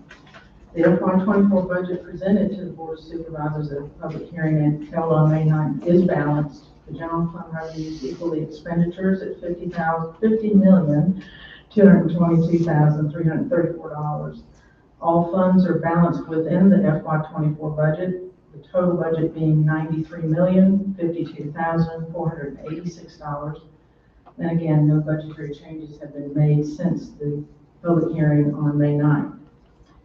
The FY24 budget presented to the Board of Supervisors at the public hearing and held on May 9th is balanced. The general fund revenues equal the expenditures at $50,222,334. All funds are balanced within the FY24 budget, the total budget being $93,052,486. And again, no budgetary changes have been made since the public hearing on May 9th.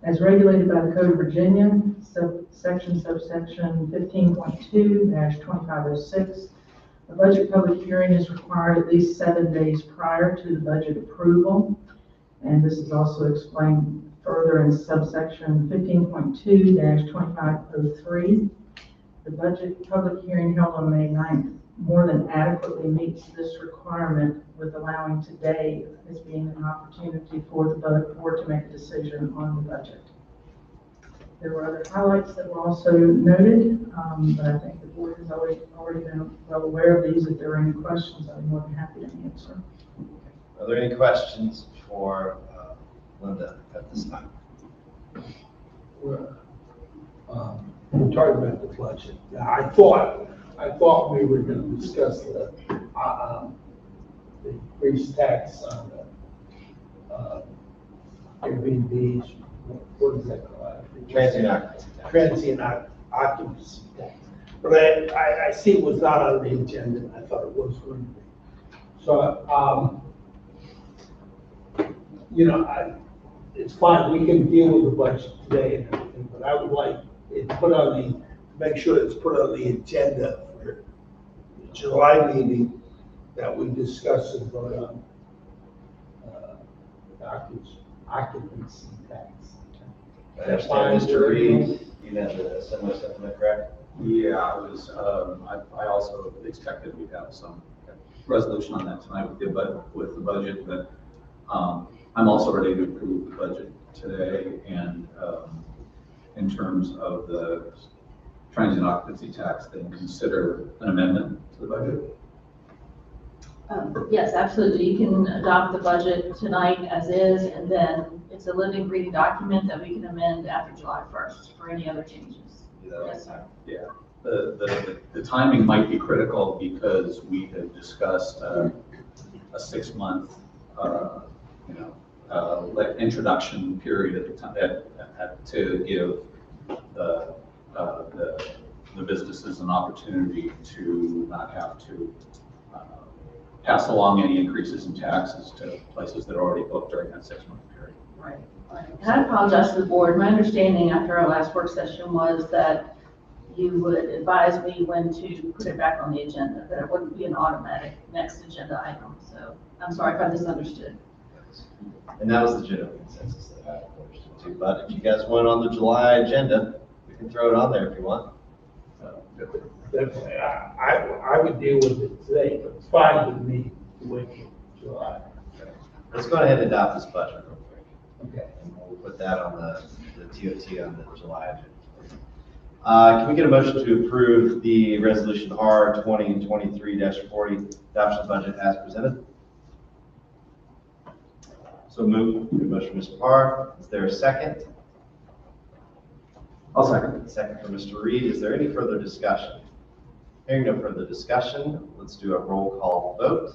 As regulated by the Code of Virginia, subsection 15.2-2506, the budget public hearing is required at least 7 days prior to the budget approval. And this is also explained further in subsection 15.2-2503. The budget public hearing held on May 9th more than adequately meets this requirement, with allowing today as being an opportunity for the board to make a decision on the budget. There were other highlights that were also noted, but I think the board has already been well aware of these. If there are any questions, I'd be more than happy to answer. Are there any questions for Linda at this time? We're talking about the budget. I thought we were going to discuss the increased tax on the Airbnbs. What is that called? Transient occupancy tax. Transient occupancy tax. But I see it was not on the agenda, and I thought it was going to be. So, it's fine. We can deal with the budget today and everything, but I would like it put on make sure it's put on the agenda for the July meeting, that we discuss and vote on occupancy tax. I understand, Mr. Reed, you had a similar sentiment, correct? Yeah, I also expected we'd have some resolution on that tonight with the budget, but I'm also ready to approve the budget today, and in terms of the transient occupancy tax, then consider an amendment to the budget. Yes, absolutely. You can adopt the budget tonight as is, and then it's a living, breathing document that we can amend after July 1st for any other changes. Yes, sir. Yeah, the timing might be critical because we have discussed a 6-month, introduction period at the time to give the businesses an opportunity to not have to pass along any increases in taxes to places that are already booked during that 6-month period. Right. And I apologize to the board. My understanding after our last work session was that you would advise me when to put it back on the agenda, that it wouldn't be an automatic next agenda item. So I'm sorry if I misunderstood. And that was the general consensus that I understood too. But if you guys want on the July agenda, we can throw it on there if you want. Definitely, I would deal with it today, but it's fine with me to wait till July. Okay. Let's go ahead and adopt this budget real quick. Okay. And we'll put that on the TOT on the July agenda. Can we get a motion to approve the resolution R 2023-40 adoption budget as presented? So moved. Good motion, Mr. Parr. Is there a second? I'll second. Second for Mr. Reed. Is there any further discussion? Hearing no further discussion, let's do a roll call vote.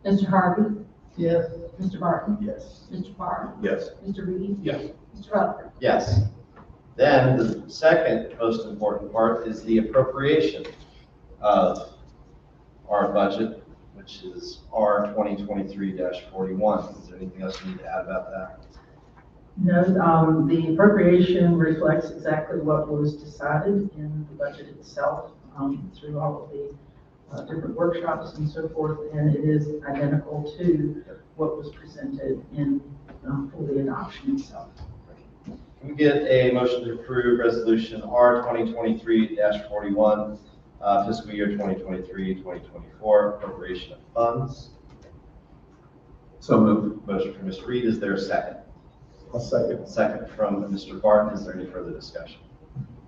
Mr. Harvey? Yes. Mr. Barton? Yes. Mr. Parr? Yes. Mr. Reed? Yes. Mr. Rutherford? Yes. Then the second most important part is the appropriation. of our budget, which is R 2023-41. Is there anything else you need to add about that? No, the appropriation reflects exactly what was decided in the budget itself, through all of the different workshops and so forth, and it is identical to what was presented in for the adoption itself. Can we get a motion to approve resolution R 2023-41, fiscal year 2023-2024 appropriation of funds? So moved. Motion from Mr. Reed, is there a second? I'll second. Second from Mr. Barton, is there any further discussion?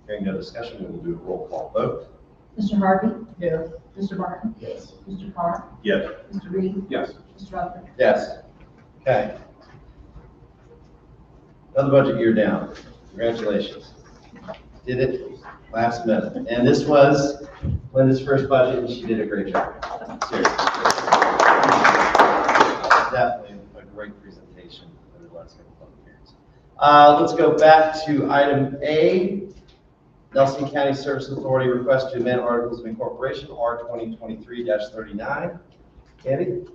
Hearing no discussion, we will do a roll call vote. Mr. Harvey? Yes. Mr. Barton? Yes. Mr. Carr? Yes. Mr. Reed? Yes. Mr. Rutherford? Yes. Okay. Another budget year down. Congratulations. Did it last minute. And this was Linda's first budget, and she did a great job. Seriously. Definitely a great presentation over the last couple of years. Let's go back to item A. Nelson County Service Authority request to amend Articles of Incorporation, R 2023-39. Candy?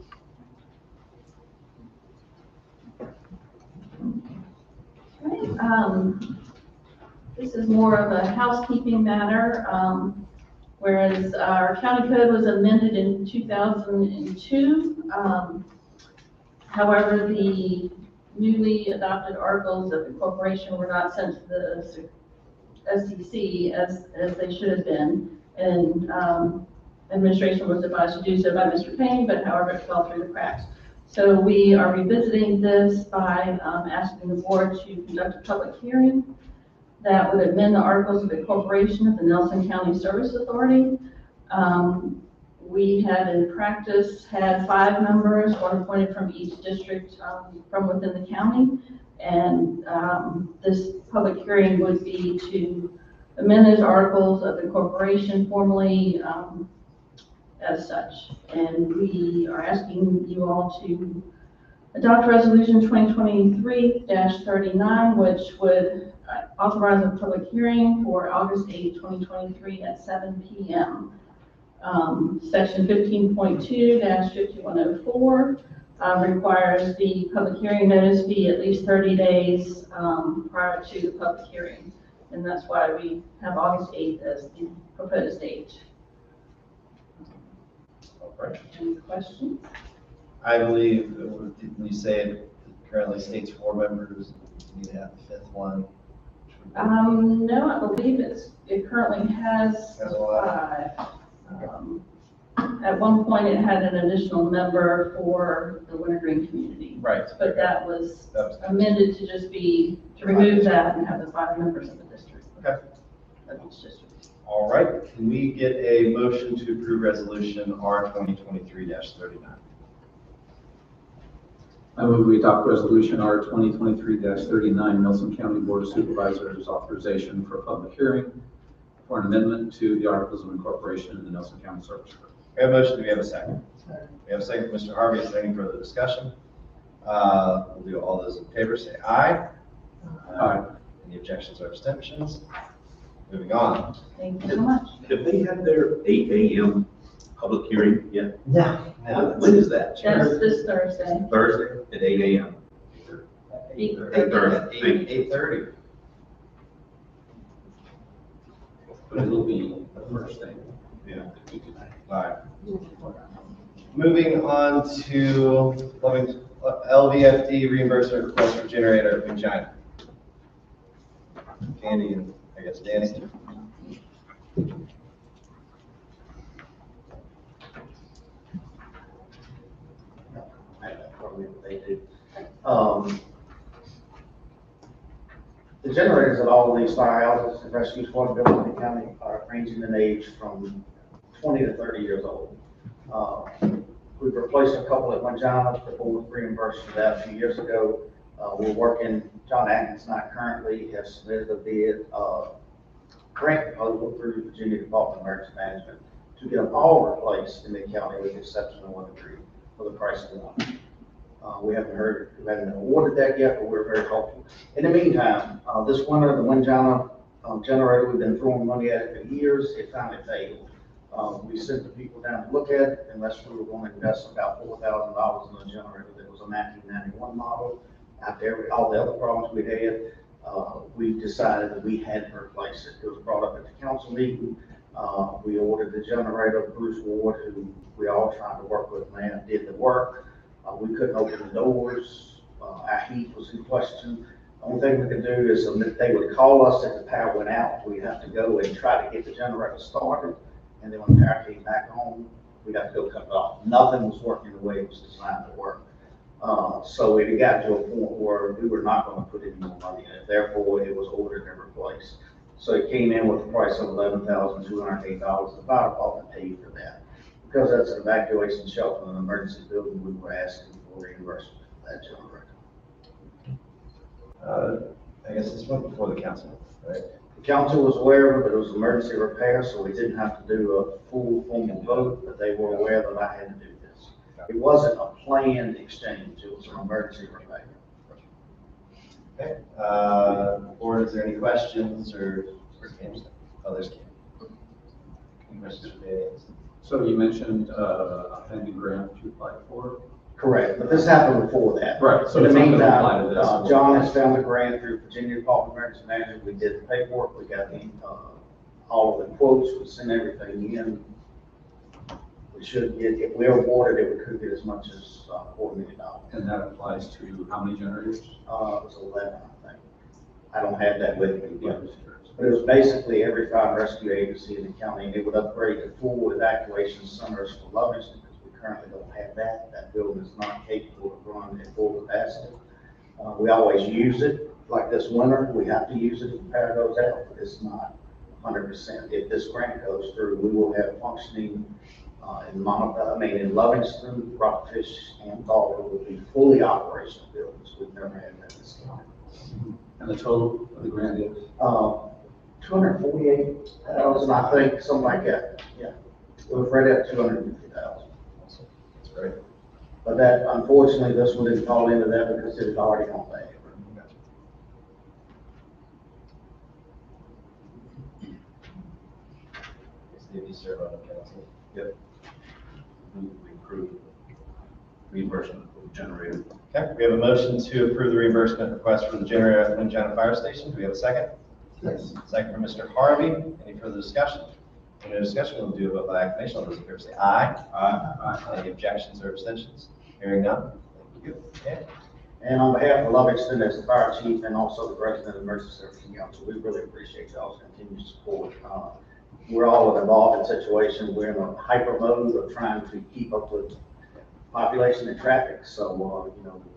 This is more of a housekeeping matter, whereas our county code was amended in 2002. However, the newly adopted articles of incorporation were not sent to the SEC as they should have been, and administration was advised to do so by Mr. Payne, but however it fell through the cracks. So we are revisiting this by asking the board to conduct a public hearing that would amend the Articles of Incorporation of the Nelson County Service Authority. We had in practice had 5 members, 1 appointed from each district from within the county. And this public hearing would be to amend those Articles of Incorporation formally as such. And we are asking you all to adopt Resolution 2023-39, which would authorize a public hearing for August 8, 2023 at 7 p.m. Section 15.2-5104 requires the public hearing notice be at least 30 days prior to the public hearing. And that's why we have August 8th as the proposed date. All right. Any questions? I believe, when you say it currently states 4 members, you need to have the 5th one. No, I believe it currently has 5. At one point, it had an additional member for the Wintergreen community. Right. But that was amended to just be, to remove that and have the 5 members of the district. Okay. Of each district. All right. Can we get a motion to approve resolution R 2023-39? I move we adopt resolution R 2023-39, Nelson County Board of Supervisors authorization for a public hearing for an amendment to the Articles of Incorporation in the Nelson County Service Authority. We have a motion. Do we have a second? We have a second from Mr. Harvey. Is there any further discussion? We'll do all those in favor say aye. Aye. Any objections or abstentions? Moving on. Thank you so much. Have they had their 8 a.m. public hearing yet? No. When is that? That's this Thursday. Thursday at 8 a.m. 8:30. But it'll be the first thing. Yeah. All right. Moving on to LVFD reimbursement request for generator in China. Candy and I guess Danny. The generators at all of these firehouses and rescue squad buildings in the county are ranging in age from 20 to 30 years old. We've replaced a couple at Manjana, the board reimbursed for that a few years ago. We're working, John Atkins and I currently have submitted a bid, grant proposal through the Virginia Department of Emergency Management to get them all replaced in the county with the exception of 1 degree for the price of 1. We haven't been awarded that yet, but we're very hopeful. In the meantime, this winter, the Manjana generator, we've been throwing money at it for years. It finally failed. We sent the people down to look at it, unless we were going to invest about $4,000 in a generator that was a 1991 model. After all the other problems we had, we decided that we had to replace it. It was brought up at the council meeting. We ordered the generator. Bruce Ward, who we all tried to work with, man, did the work. We couldn't open the doors. Our heat was in question. The only thing we could do is they would call us if the power went out. We'd have to go and try to get the generator started. And then when the power came back on, we'd have to go cut it off. Nothing was working the way it was designed to work. So it got to a point where we were not going to put any more money in it. Therefore, it was ordered and replaced. So it came in with a price of $11,208. The fire department paid for that. Because that's an evacuation shelter in an emergency building, we were asking for reimbursement for that generator. I guess this went before the council, right? The council was aware of it, but it was emergency repair, so we didn't have to do a full formal vote, but they were aware that I had to do this. It wasn't a planned exchange, it was an emergency repair. Okay, board, is there any questions or others? Any questions for Danny? So you mentioned a pending grant you applied for? Correct, but this happened before that. Right, so In the it's not gonna meantime, apply to this. John has found the grant through Virginia Department of Emergency Management. We did the paperwork, we got all of the quotes, we sent everything in. We should get, if we're awarded it, we could get as much as $4 million. And that applies to how many generators? It was 11, I think. I don't have that with me, but it was basically every fire and rescue agency in the county, and it would upgrade to full evacuation centers for Livingston, because we currently don't have that. That building is not capable of running at full capacity. We always use it, like this winter, we have to use it if the power goes out, but it's not 100%. If this grant goes through, we will have functioning in Livingston, Rockfish, and Galway will be fully operational buildings. We've never had that this time. And the total of the grant is? 248,000, I think, something like that. Yeah, it was right at 250,000. That's great. But that, unfortunately, this one didn't fall into that because it was already on there. Steve, you serve on the council. Yep. We approve reimbursement for the generator. Okay, we have a motion to approve the reimbursement request for the generator at the Winchana Fire Station. Do we have a second? Yes. Second from Mr. Harvey. Any further discussion? If no discussion, we'll do a vote by acclamation. All those in favor say aye. Aye. Any objections or abstentions? Hearing none. Thank you. Okay. And on behalf of Livingston, as the fire chief and also the president of the Emergency Services Council, we really appreciate y'all's continued support. We're all in an evolving situation. We're in a hyper mode of trying to keep up with population and traffic. So,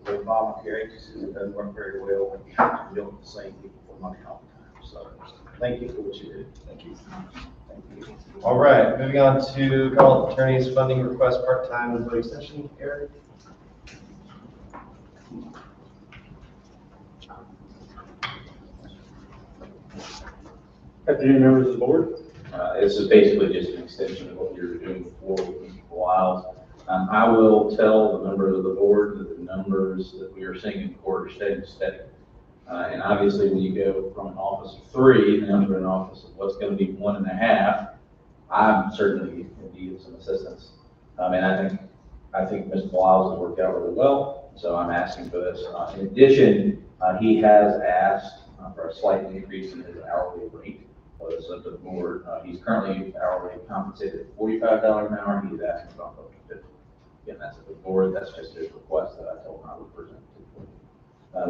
we're volunteer agencies. It doesn't work very well when you have to deal with the same people for money all the time. So, thank you for what you do. Thank you. Thank you. All right, moving on to call attorney's funding request part-time employee extension. Eric. Afternoon, members of the board. This is basically just an extension of what we were doing before with a while. I will tell the members of the board that the numbers that we are seeing in court are steady. And obviously, when you go from an office of 3 down to an office of what's going to be 1.5, I'm certainly in need of some assistance. And I think Mr. Blyles has worked out really well, so I'm asking for this. In addition, he has asked for a slight increase in his hourly rate. Was up to the board. He's currently hourly compensated at $45 an hour. He's asking about up to 50. Again, that's at the board. That's just his request that I told him I would present to the board.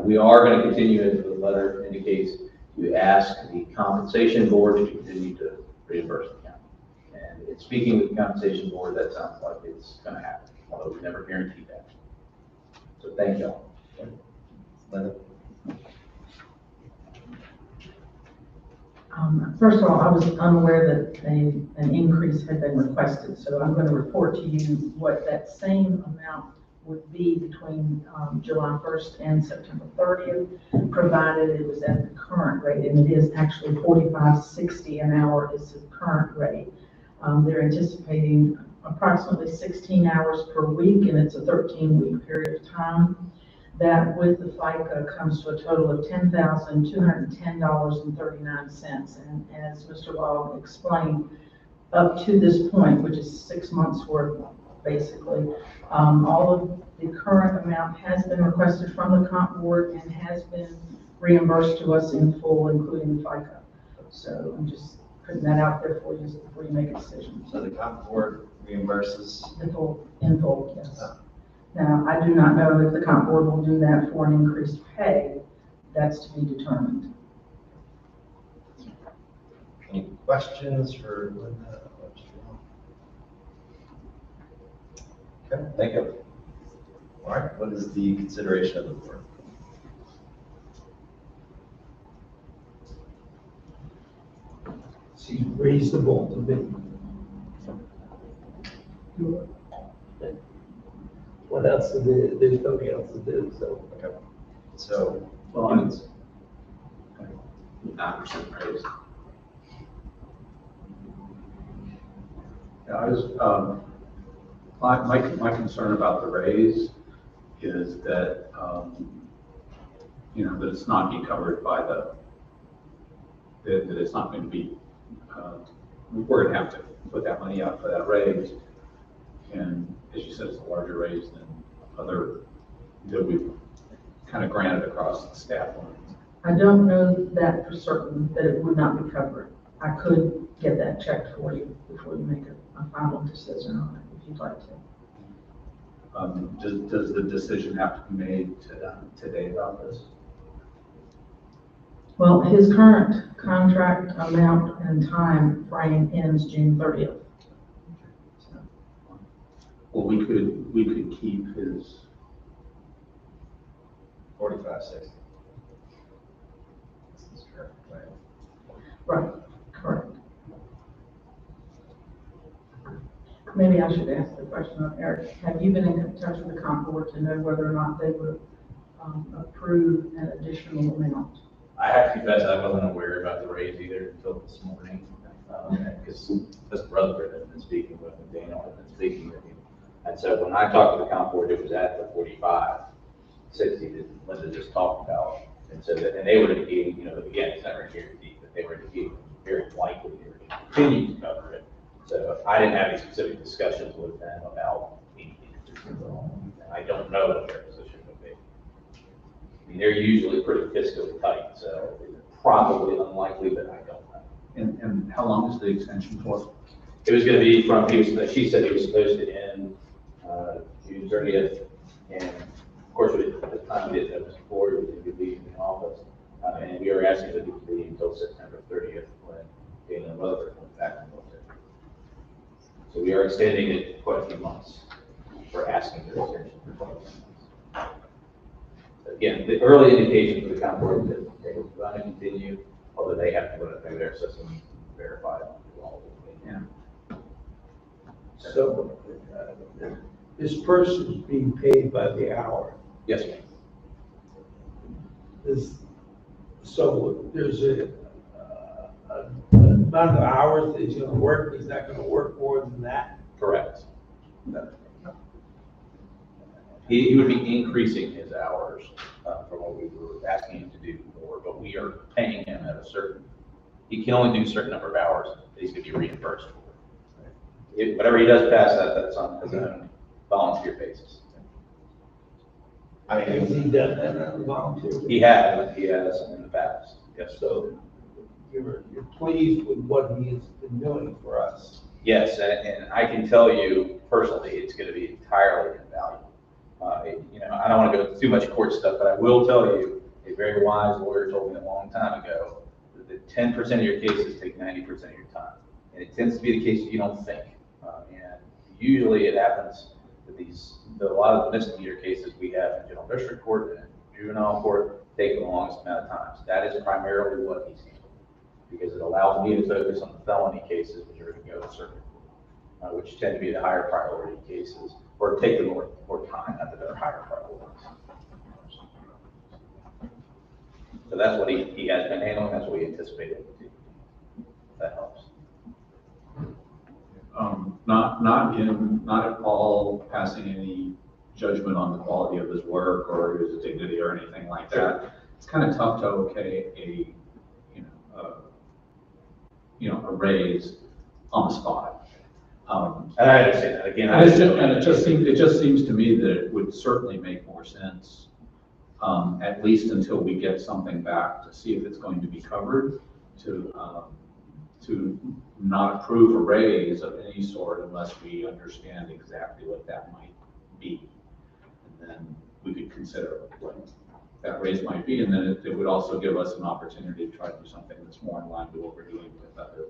We are going to continue, as the letter indicates, to ask the compensation board to continue to reimburse the county. And in speaking with the compensation board, that sounds like it's going to happen, although we never guaranteed that. So thank you all. First of all, I was unaware that an increase had been requested, so I'm going to report to you what that same amount would be between July 1st and September 30th, provided it was at the current rate, and it is actually $45.60 an hour is the current rate. They're anticipating approximately 16 hours per week, and it's a 13-week period of time. That with the FICA comes to a total of $10,210.39. And as Mr. Law explained, up to this point, which is 6 months worth, basically, all of the current amount has been requested from the comp board and has been reimbursed to us in full, including FICA. So I'm just putting that out there for you before you make a decision. So the comp board reimburses? In full, yes. Now, I do not know if the comp board will do that for an increased pay. That's to be determined. Any questions for Linda? Okay, thank you. All right, what is the consideration of the board? Seems reasonable to me. What else to do? There's nothing else to do, so. Okay. So, Well, I'm 9% raise. Yeah, I was, my concern about the raise is that, that it's not being covered by that it's not going to be, we're going to have to put that money out for that raise. And as you said, it's a larger raise than other that we've kind of granted across the staff lines. I don't know that for certain that it would not be covered. I could get that checked for you before you make a final decision on it, if you'd like to. Does the decision have to be made today about this? Well, his current contract amount and time frame ends June 30th. Well, we could keep his 4560. This is correct, right? Right, correct. Maybe I should ask the question of Eric. Have you been in touch with the comp board to know whether or not they would approve an additional amount? I have to confess, I wasn't aware about the raise either until this morning, because Mr. Rutherford had been speaking with him, Daniel had been speaking with him. And so when I talked to the comp board, it was at the 4560 that Linda just talked about. And so and they were indicating, again, it's never guaranteed, but they were indicating very likely they were going to continue to cover it. So I didn't have any specific discussions with them about any increases at all. And I don't know what their position would be. I mean, they're usually pretty fiscally tight, so probably unlikely, but I don't know. And how long is the extension for? It was going to be from, she said he was supposed to end June 30th, and of course, at the time we didn't know Mr. Ford was going to be leaving the office, and we were asking that he would be until September 30th when Daniel Rutherford went back to military. So we are extending it quite a few months. We're asking for extension for quite a few months. Again, the early indication for the comp board that they were going to continue, although they have to run it through their system and verify it. Yeah. So, this person is being paid by the hour. Yes, ma'am. So there's an amount of hours that he's going to work, he's not going to work more than that? Correct. He would be increasing his hours from what we were asking him to do before, but we are paying him at a certain, he can only do a certain number of hours that he's going to be reimbursed for. Whatever he does past that, that's on his own volunteer basis. I mean, Has he done that on a volunteer basis? He has in the past, yes. So you're pleased with what he has been doing for us? Yes, and I can tell you personally, it's going to be entirely invaluable. I don't want to go too much court stuff, but I will tell you, a very wise lawyer told me a long time ago that 10% of your cases take 90% of your time. And it tends to be the case that you don't think. And usually it happens that a lot of the misdemeanor cases we have in general district court and juvenile court take the longest amount of time. So that is primarily what he's handling, because it allows me to focus on the felony cases, which are going to go to circuit court, which tend to be the higher priority cases, or take the more time, not that they're higher priorities. So that's what he has been handling, that's what we anticipated to do. That helps. Not at all passing any judgment on the quality of his work or his dignity or anything like that. It's kind of tough to okay a raise on the spot. And I understand that, again. And it just seems to me that it would certainly make more sense, at least until we get something back to see if it's going to be covered, to not approve a raise of any sort unless we understand exactly what that might be. And then we could consider what that raise might be, and then it would also give us an opportunity to try to do something that's more in line with what we're doing with other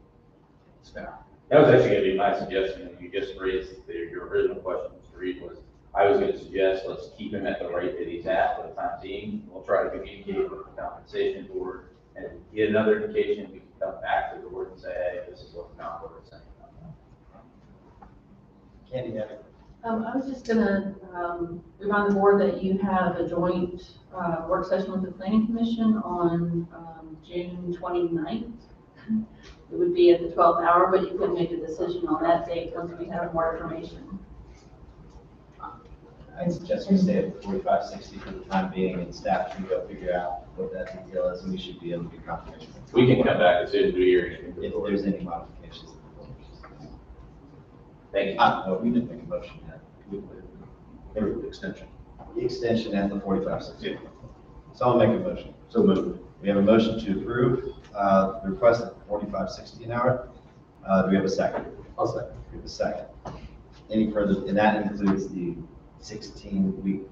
staff. That was actually gonna be my suggestion, you just raised your original question, Mr. Reed, was, I was gonna suggest, let's keep him at the rate that he's at for the time being. We'll try to communicate with the compensation board and get another indication, we can come back to the board and say, hey, this is what the comp board is saying about that. Candy, have it. I was just gonna, remind the board that you have a joint, work session with the planning commission on, June 29th. It would be at the 12th hour, but you could make a decision on that date once we have more information. I'd suggest we stay at 4560 for the time being, and staff can go figure out what that detail is, and we should be able to get confirmation. We can come back as soon as we hear anything. If there's any modifications. Thank you. No, we didn't make a motion yet. Approve the extension. The extension at the 4560. So I'll make a motion. So moved. We have a motion to approve the request at 4560 an hour. Do we have a second? I'll second. We have a second. Any further, and that includes the 16-week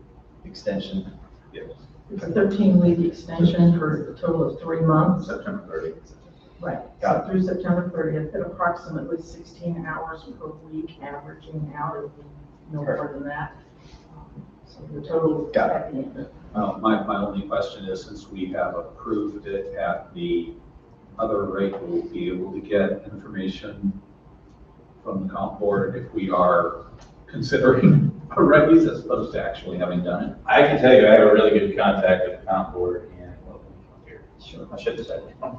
extension? Yes. It's a 13-week extension for a total of 3 months. September 30th. Right. Got So through September 30th, at approximately 16 hours per week, averaging out, it'll be no more than that. So the total Got it. at the end. My only question is, since we have approved it at the other rate, we'll be able to get information from the comp board if we are considering a raise as opposed to actually having done it. I can tell you, I have a really good contact with the comp board and, well, here, sure, I should have said that.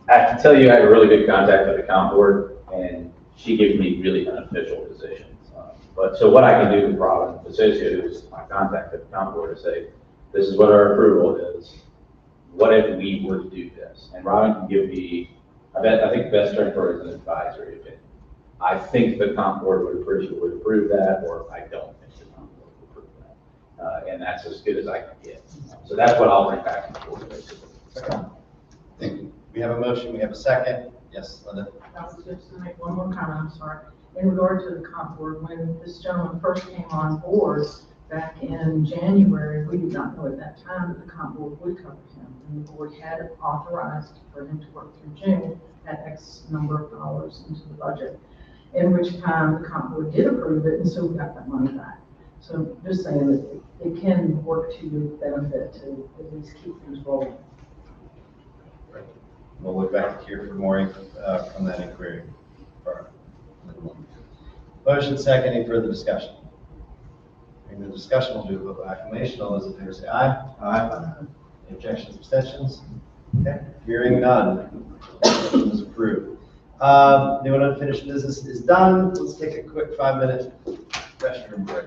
I can tell you, I have a really good contact with the comp board, and she gives me really unofficial positions. But so what I can do with Robin Pacicia, who's my contact at the comp board, is say, this is what our approval is. What if we were to do this? And Robin can give me, I think the best term for it is an advisory opinion. I think the comp board would approve that, or I don't think the comp board would approve that. And that's as good as I can get. So that's what I'll bring back to the board, basically. Thank you. We have a motion, we have a second. Yes, Linda? I was just going to make one more comment, I'm sorry. In regard to the comp board, when this gentleman first came on board back in January, we did not know at that time that the comp board would cover him. And the board had authorized for him to work through June at X number of dollars into the budget. In which time the comp board did approve it, and so we got that money back. So just saying that it can work to your benefit to at least keep things rolling. We'll look back to hear for more from that inquiry. Motion second, any further discussion? In the discussion, we'll do a vote by acclamation. All those in favor say aye. Aye. Any objections, abstentions? Okay, hearing none. Motion is approved. New and unfinished business is done. Let's take a quick 5-minute restroom break.